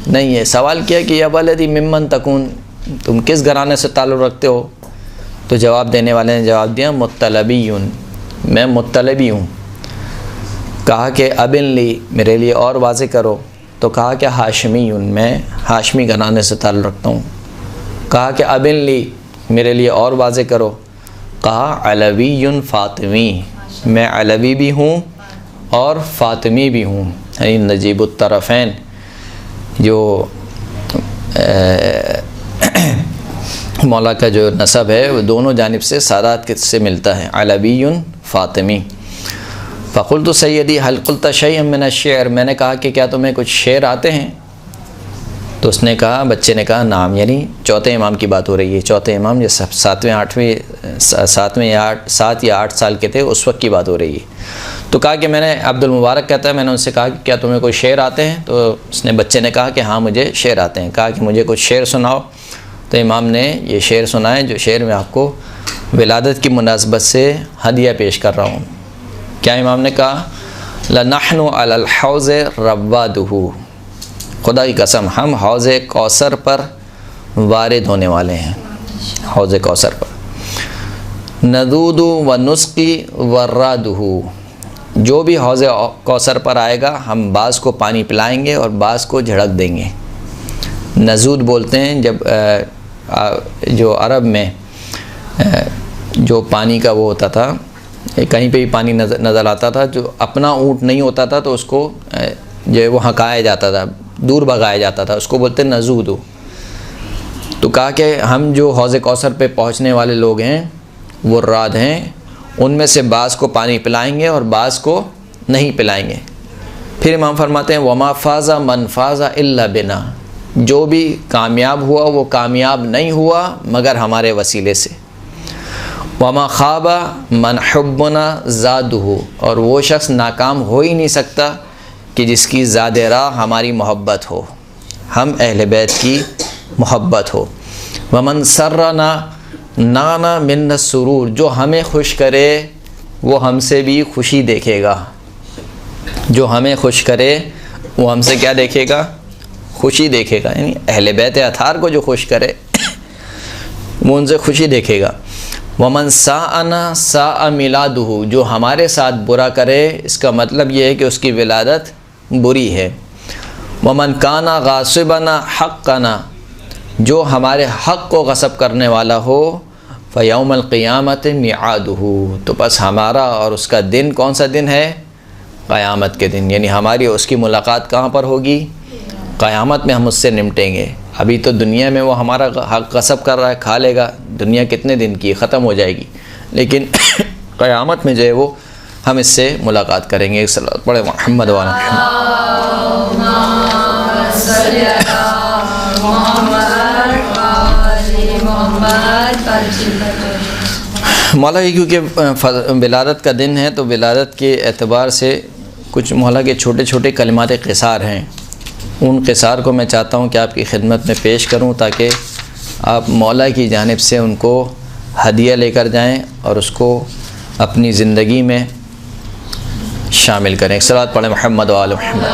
नहीं है। सवाल किया कि या वलदी मिम्मन तकून, तुम किस घराने से ताल्लुक़ रखते हो? तो जवाब देने वाले ने जवाब दिया मुत्तलबीयुन, मैं मुत्तलबी हूँ। कहा कि अबिन ली, मेरे लिए और वाज़े करो। तो कहा कि हाशमीयुन, मैं हाशमी घराने से ताल्लुक़ रखता हूँ। कहा कि अबिन ली, मेरे लिए और वाज़े करो। कहा अलवीयुन फ़ातिमी, मैं अलवी भी हूँ और फ़ातिमी भी हूँ, यानी नजीबुत तरफ़ैन, जो मौला का जो नसब है वो दोनों जानिब से सादात से मिलता है, अलवीयुन फ़ातिमी। फ़क़ुल्तु सैयदी हल क़ुल्त शैअन मिन अश्शिअर, मैंने कहा कि क्या तुम्हें कुछ शेर आते हैं? तो उसने कहा, बच्चे ने कहा नाम, यानी चौथे इमाम की बात हो रही है। चौथे इमाम जो 7 या 8 साल के थे उस वक्त की बात हो रही है। तो कहा कि मैंने, अब्दुल मुबारक कहता है, मैंने उनसे कहा कि क्या तुम्हें कोई शेर आते हैं? तो उसने, बच्चे ने कहा कि हाँ मुझे शेर आते हैं। कहा कि मुझे कुछ शेर सुनाओ। तो इमाम ने ये शेर सुनाए, जो शेर मैं आपको विलादत की मुनासबत से हदिया पेश कर रहा हूँ। क्या इमाम ने कहा? लनहनु अलल हौज़ रव्वादुहु, खुदा की कसम हम हौज़ कौसर पर वारिद होने वाले हैं, हौज़ कौसर पर। नदूदु व नुस्की वर्रादुहु, जो भी हौज़ कौसर पर आएगा हम बाज़ को पानी पिलाएंगे और बाज़ को झड़क देंगे। नजूद बोलते हैं जब जो अरब में जो पानी का वो होता था, कहीं पे भी पानी नज़र आता था, जो अपना ऊँट नहीं होता था तो उसको जो है वो हकाया जाता था, दूर भगाया जाता था, उसको बोलते नजूद। तो कहा कि हम जो हौज़ कौसर पे पहुँचने वाले लोग हैं वो राद हैं, उनमें से बाज़ को पानी पिलाएंगे और बाज़ को नहीं पिलाएंगे। फिर इमाम फरमाते हैं वमा फ़ाज़ा मन फ़ाज़ा इल्ला बिना, जो भी कामयाब हुआ वो कामयाब नहीं हुआ मगर हमारे वसीले से। वमा ख़ाबा मन हुब्बुना ज़ादुहु, और वो शख्स नाकाम हो ही नहीं सकता कि जिसकी ज़ादे राह हमारी मोहब्बत हो, हम अहले बैत की मोहब्बत हो। वमन सर्रना नाना मिन्न सुरूर, जो हमें खुश करे वो हमसे भी खुशी देखेगा, जो हमें खुश करे वो हमसे क्या देखेगा? खुशी देखेगा। यानी अहले बैत अतार को जो खुश करे वो उनसे खुशी देखेगा। वमन साअना साअ मिलादुहु, जो हमारे साथ बुरा करे इसका मतलब ये है कि उसकी विलादत बुरी है। वमन काना गासिबना हक़्क़ना, जो हमारे हक़ को गसब करने वाला हो, फ़यौमल क़ियामत मिआदुहु, तो बस हमारा और उसका दिन कौन सा दिन है? क़यामत के दिन। यानी हमारी उसकी मुलाकात कहाँ पर होगी? क़यामत में हम उससे निपटेंगे। अभी तो दुनिया में वो हमारा हक़ गसब कर रहा है, खा लेगा, दुनिया कितने दिन की ख़त्म हो जाएगी, लेकिन क़यामत में जो है वो हम इससे मुलाकात करेंगे। एक सलात पढ़े मोहम्मद वाला। मौला की क्योंकि विलादत का दिन है तो विलादत के एतबार से कुछ मौला के छोटे छोटे कलिमात क़िसार हैं, उन क़िसार को मैं चाहता हूँ कि आपकी खिदमत में पेश करूँ ताकि आप मौला की जानिब से उनको हदिया लेकर जाएं और उसको अपनी ज़िंदगी में शामिल करें। एक सलात पढ़ें मोहम्मद वाले मोहम्मद।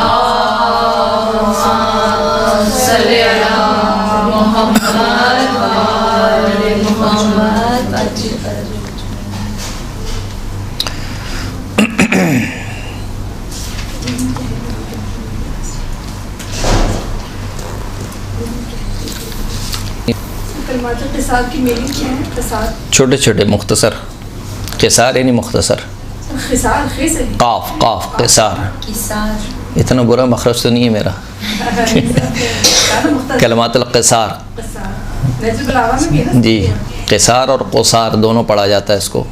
छोटे छोटे मुख्तसर, क़िसार यानी मुख्तसर, काफ काफ क़िसार, इतना बुरा मखरज तो नहीं है मेरा। कलमातुल क़िसार जी, क़िसार और क़ुसार दोनों पढ़ा जाता है इसको।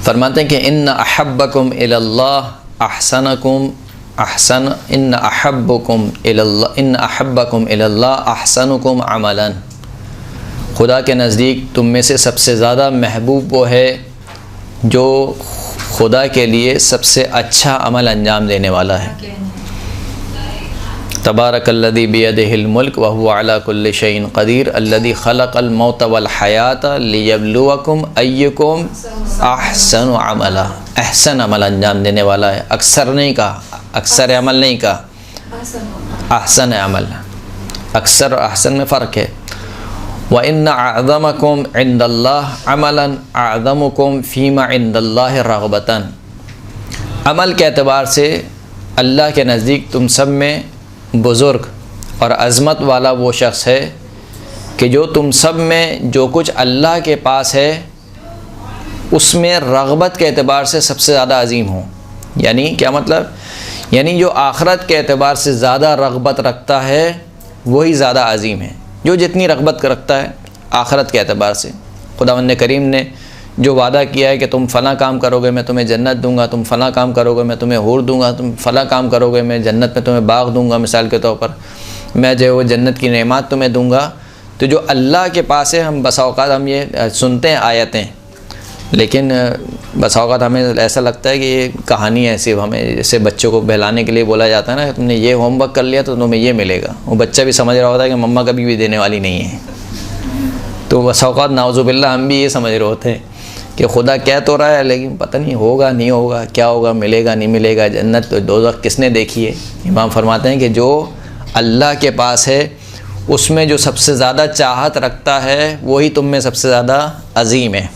फरमाते हैं कि इन्ना अहब्बकुम इलल्लाह अहसनकुम इन अहब्बकुम इलल्लाह अहसनुकुम अमलन, खुदा के नज़दीक तुम में से सबसे ज़्यादा महबूब वो है जो खुदा के लिए सबसे अच्छा अमल अंजाम देने वाला है। तबारकल्लज़ी बियदिहिल मुल्क व हुवा अला कुल्लि शैइन क़दीर अल्लज़ी खलक़ल मौत वल हयात लियब्लुवकुम अय्युकुम अहसनु अमला। अहसन अमल अंजाम देने वाला है, अक्सर नहीं कहा, अक्सर अमल नहीं कहा, अहसन अमल। अक्सर और अहसन में फ़र्क है। व इन्ना अअज़मकुम इंदल्लाह अमलन अअज़मुकुम फ़ीमा इंदल्लाहि रग़बतन। अमल के एतबार से अल्लाह के नज़दीक तुम सब में बुज़ुर्ग और अज़मत वाला वो शख्स है कि जो तुम सब में जो कुछ अल्लाह के पास है उसमें रग़बत के एतबार से सबसे ज़्यादा अज़ीम हो। यानी क्या मतलब? यानी जो आखरत के एतबार से ज़्यादा रग़बत रखता है वही ज़्यादा अज़ीम है, जो जितनी रग़बत रखता है आखरत के एतबार से। खुदावंद करीम ने जो वादा किया है कि तुम फ़ला काम करोगे मैं तुम्हें जन्नत दूंगा, तुम फ़ला काम करोगे मैं तुम्हें हूर दूंगा, तुम फ़ला काम करोगे मैं जन्नत में तुम्हें बाग दूंगा, मिसाल के तौर पर मैं जो है वो जन्नत की नेमत तुम्हें दूंगा। तो जो अल्लाह के पास है, हम बसा औक़ात हम ये सुनते हैं आयतें, लेकिन बसा औक़ात हमें ऐसा लगता है कि ये कहानी है सिर्फ, हमें जैसे बच्चों को बहलाने के लिए बोला जाता है ना, तुमने ये होमवर्क कर लिया तो तुम्हें ये मिलेगा। वो बच्चा भी समझ रहा होता है कि मम्मा कभी भी देने वाली नहीं है। तो बसा औक़ात नाउज़ुबिल्लाह हम भी ये समझ रहे होते हैं कि खुदा कह तो रहा है लेकिन पता नहीं होगा नहीं होगा, क्या होगा, मिलेगा नहीं मिलेगा, जन्नत तो दोज़ख किसने देखी है। इमाम फरमाते हैं कि जो अल्लाह के पास है उसमें जो सबसे ज़्यादा चाहत रखता है वही तुम में सबसे ज़्यादा अज़ीम है।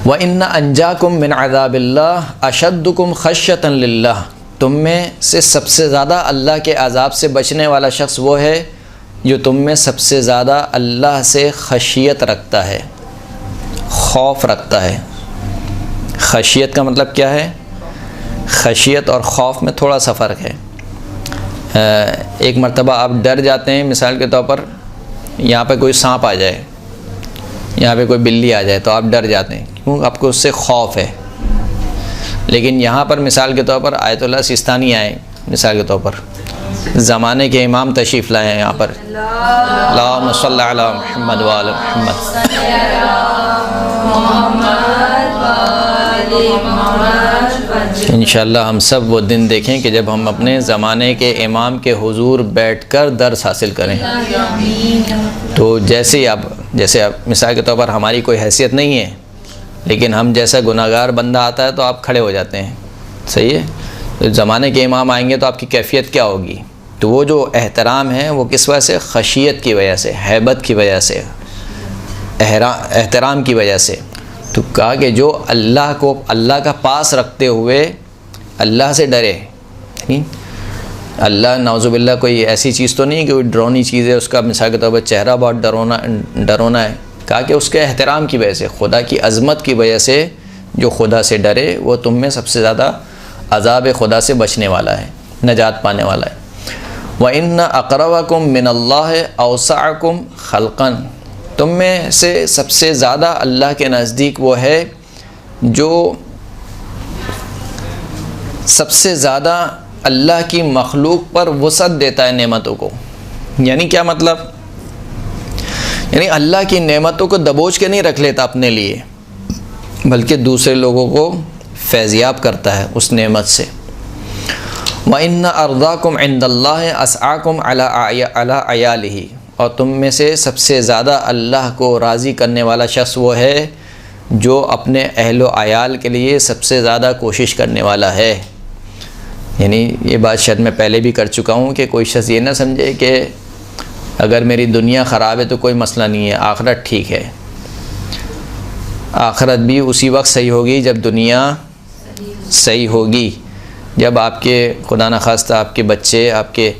व इन्ना अंजाकुम मिन अज़ाबिल्लाह अशद्दुकुम खश्यतन लिल्लाह। तुम में से सबसे ज़्यादा अल्लाह के अज़ाब से बचने वाला शख्स वो है जो तुम में सबसे ज़्यादा अल्लाह से खशियत रखता है, खौफ रखता है। खशियत का मतलब क्या है? खशियत और खौफ में थोड़ा सा फ़र्क है। एक मर्तबा आप डर जाते हैं, मिसाल के तौर पर यहाँ पे कोई सांप आ जाए, यहाँ पे कोई बिल्ली आ जाए तो आप डर जाते हैं, क्यों? आपको उससे खौफ है। लेकिन यहाँ पर मिसाल के तौर पर आयतुल्लाह सिस्तानी आए, मिसाल के तौर पर ज़माने के इमाम तशरीफ़ लाए हैं यहाँ पर, अल्लाहुम्मा सल्लि अला मुहम्मद व आले मुहम्मद। इंशाअल्लाह हम सब वो दिन देखें कि जब हम अपने ज़माने के इमाम के हुजूर बैठकर दर्स हासिल करें। तो जैसे आप मिसाल के तौर पर हमारी कोई हैसियत नहीं है, लेकिन हम जैसा गुनाहगार बंदा आता है तो आप खड़े हो जाते हैं, सही है। तो ज़माने के इमाम आएंगे तो आपकी कैफियत क्या होगी? तो वो जो एहतराम है वो किस वजह से? खशियत की वजह से, हैबत की वजह से, एहतराम की वजह से। तो कहा कि जो अल्लाह को अल्लाह का पास रखते हुए अल्लाह से डरे, यानी अल्लाह नाउज़ुबिल्लाह कोई ऐसी चीज़ तो नहीं कि कोई डरावनी चीज़ है, उसका मिसाल के तौर पर चेहरा बहुत डरावना है। कहा कि उसके एहतराम की वजह से, खुदा की अज़मत की वजह से जो खुदा से डरे वो तुम में सबसे ज़्यादा अज़ाब खुदा से बचने वाला है, नजात पाने वाला है। व इन्ना अक़रबकुम मिनल्लाह औसअकुम खल्क़न। तुम में से सबसे ज़्यादा अल्लाह के नज़दीक वो है जो सबसे ज़्यादा अल्लाह की मखलूक पर वसअत देता है नेमतों को। यानी क्या मतलब? यानी अल्लाह की नेमतों को दबोच के नहीं रख लेता अपने लिए, बल्कि दूसरे लोगों को फैज़याब करता है उस नेमत से। व इन्ना अर्ज़ाकुम इंदल्लाह अस्आकुम अला अयालिही। और तुम में से सबसे ज़्यादा अल्लाह को राज़ी करने वाला शख्स वो है जो अपने अहलो अयाल के लिए सबसे ज़्यादा कोशिश करने वाला है। यानी ये बात शायद मैं पहले भी कर चुका हूँ कि कोई शख्स ये ना समझे कि अगर मेरी दुनिया ख़राब है तो कोई मसला नहीं है, आखिरत ठीक है। आखिरत भी उसी वक्त सही होगी जब दुनिया सही होगी, जब आपके खुदा न खास्ता आपके बच्चे आपके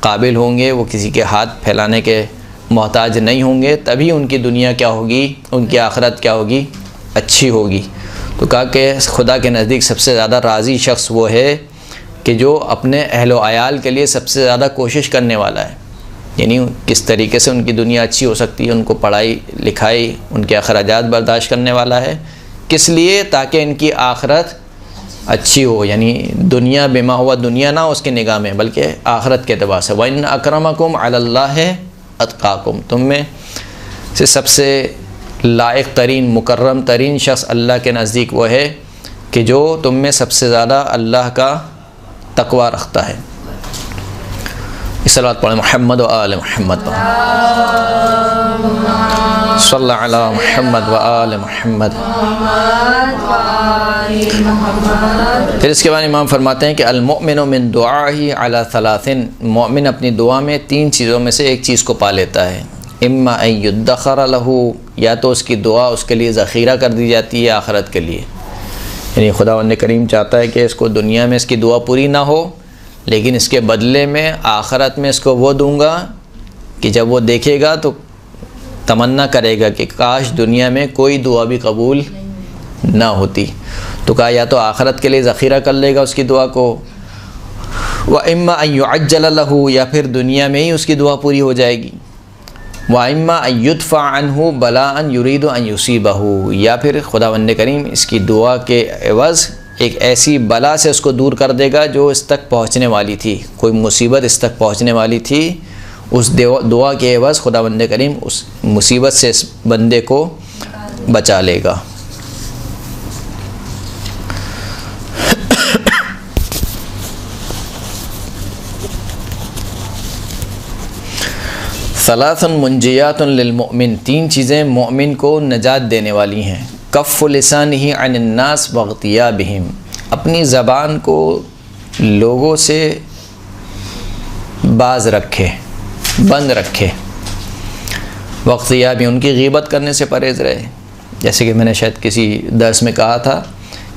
काबिल होंगे, वो किसी के हाथ फैलाने के मोहताज नहीं होंगे, तभी उनकी दुनिया क्या होगी, उनकी आखिरत क्या होगी, अच्छी होगी। तो कहा कि खुदा के नज़दीक सबसे ज़्यादा राज़ी शख्स वो है कि जो अपने अहलो अयाल के लिए सबसे ज़्यादा कोशिश करने वाला है। यानी किस तरीके से उनकी दुनिया अच्छी हो सकती है, उनको पढ़ाई लिखाई, उनके अखराजात बर्दाश्त करने वाला है। किस लिए? ताकि इनकी आखिरत अच्छी हो, यानी दुनिया बिमा हुआ दुनिया ना उसकी निगाह में बल्कि आखिरत के अतबार से। वइन अक्रमकुम अलल्लाहि अतकाकुम, तुम में से सबसे लायक तरीन मुकर्रम तरीन शख्स अल्लाह के नज़दीक वो है कि जो तुम में सबसे ज़्यादा अल्लाह का तकवा रखता है। सल्लल्लाहु अलैहि मोहम्मद व आले मोहम्मद सल्लल्लाहु अलैहि मोहम्मद व आले मोहम्मद। फिर इसके बाद इमाम फरमाते हैं कि अल मुमिनु मिन दुआही अला सलासिन, मोमिन अपनी दुआ में 3 चीज़ों में से एक चीज़ को पा लेता है। इम्मा अन युद्दखर लहू, या तो उसकी दुआ उसके लिए ज़ख़ीरा कर दी जाती है आखिरत के लिए, यानी खुदावंद करीम चाहता है कि इसको दुनिया में इसकी दुआ पूरी ना हो, लेकिन इसके बदले में आखिरत में इसको वो दूंगा कि जब वो देखेगा तो तमन्ना करेगा कि काश दुनिया में कोई दुआ भी कबूल ना होती। तो कहा या तो आखिरत के लिए ज़ख़ीरा कर लेगा उसकी दुआ को, व इम्मा अन युअज्जल लहू, या फिर दुनिया में ही उसकी दुआ पूरी हो जाएगी, व इम्मा अन युदफ़ा अन्हु बलाअन युरीदु अन युसीबहु, या फिर खुदावंद करीम इसकी दुआ के एवज़ एक ऐसी बला से उसको दूर कर देगा जो इस तक पहुँचने वाली थी, कोई मुसीबत इस तक पहुँचने वाली थी, उस दुआ के एवज़ खुदावंद करीम उस मुसीबत से इस बंदे को बचा लेगा। सलासन मुंजियातुन लिलमुमिन, 3 चीज़ें मोमिन को नजात देने वाली हैं। कफ़्फ़ु लिसानिही अनिन्नास वग़्तियाबिहिम, अपनी ज़बान को लोगों से बाज़ रखे, बंद रखे। वग़्तियाबिहिम, उनकी ग़ीबत करने से परहेज़ रहे। जैसे कि मैंने शायद किसी दर्स में कहा था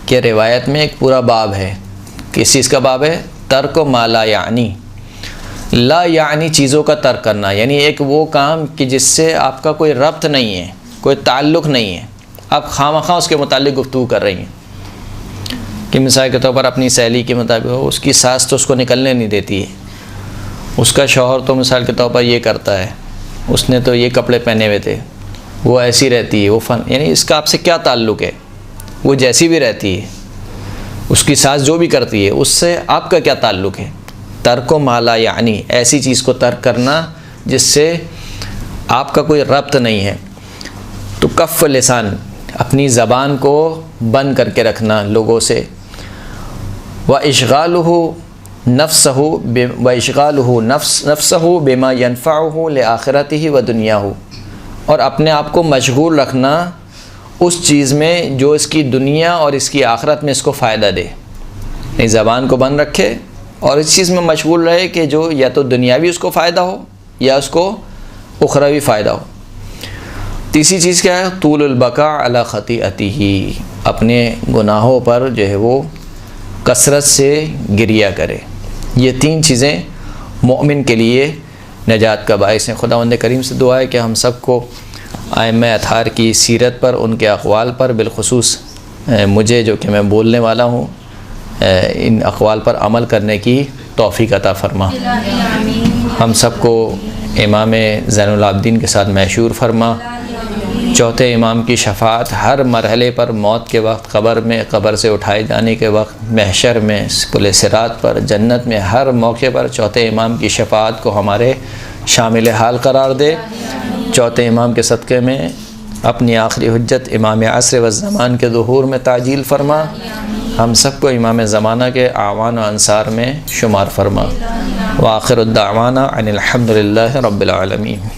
कि रिवायत में एक पूरा बाब है, किस चीज़ का बाब है? तर्क मा ला यानी, ला यानी चीज़ों का तर्क करना, यानी एक वो काम कि जिससे आपका कोई रब्त नहीं है, कोई ताल्लुक़ नहीं है, आप खामखा उसके मुतालिक गुफ्तगू कर रही हैं। कि मिसाल के तौर पर अपनी सहेली के मुताबिक उसकी सास तो उसको निकलने नहीं देती है, उसका शौहर तो मिसाल के तौर पर ये करता है, उसने तो ये कपड़े पहने हुए थे, वो ऐसी रहती है, वो फन, यानी इसका आपसे क्या ताल्लुक़ है? वो जैसी भी रहती है, उसकी सास जो भी करती है, उससे आपका क्या ताल्लुक़ है? तर्क माला यानी ऐसी चीज़ को तर्क करना जिससे आपका कोई रब्त नहीं है। तो कफ़ लिसान, अपनी ज़बान को बंद करके रखना लोगों से। व इश्ग़ालुहु नफ्सहु बिमा यनफ़अहु लिआखिरतिही व दुनियाहु, और अपने आप को मशगूल रखना उस चीज़ में जो इसकी दुनिया और इसकी आखिरत में इसको फ़ायदा दे। नहीं, ज़बान को बंद रखे और इस चीज़ में मशगूल रहे कि जो या तो दुनियावी उसको फ़ायदा हो या उसको उखरवी फ़ायदा हो। तीसरी चीज़ क्या है? तूलुल बका अला खतीअतिही, अपने गुनाहों पर जो है वो कसरत से गिरिया करे। ये 3 चीज़ें मोमिन के लिए नजात का बाइस हैं। खुदावंद करीम से दुआ है कि हम सबको आइम्मा अतहार की सीरत पर, उनके अक़वाल पर, बिलखुसूस मुझे जो कि मैं बोलने वाला हूँ, इन अक़वाल पर अमल करने की तौफ़ीक़ अता फ़रमा। हम सबको इमाम ज़ैनुल आबिदीन के साथ महशूर फ़रमा। चौथे इमाम की शफ़ाअत हर मरहले पर, मौत के वक्त, क़ब्र में, क़ब्र से उठाए जाने के वक्त, महशर में, पुल सिरात पर, जन्नत में, हर मौके पर चौथे इमाम की शफ़ाअत को हमारे शामिल हाल करार दे। चौथे इमाम के सदक़े में अपनी आखिरी हुज्जत इमाम असर व ज़मान के ज़ुहूर में ताजील फ़रमा। हम सबको इमाम ज़माना के आवान व अंसार में शुमार फ़रमा। व आखिर दावाना अनिल हम्दुलिल्लाहि रब्बिल आलमीन।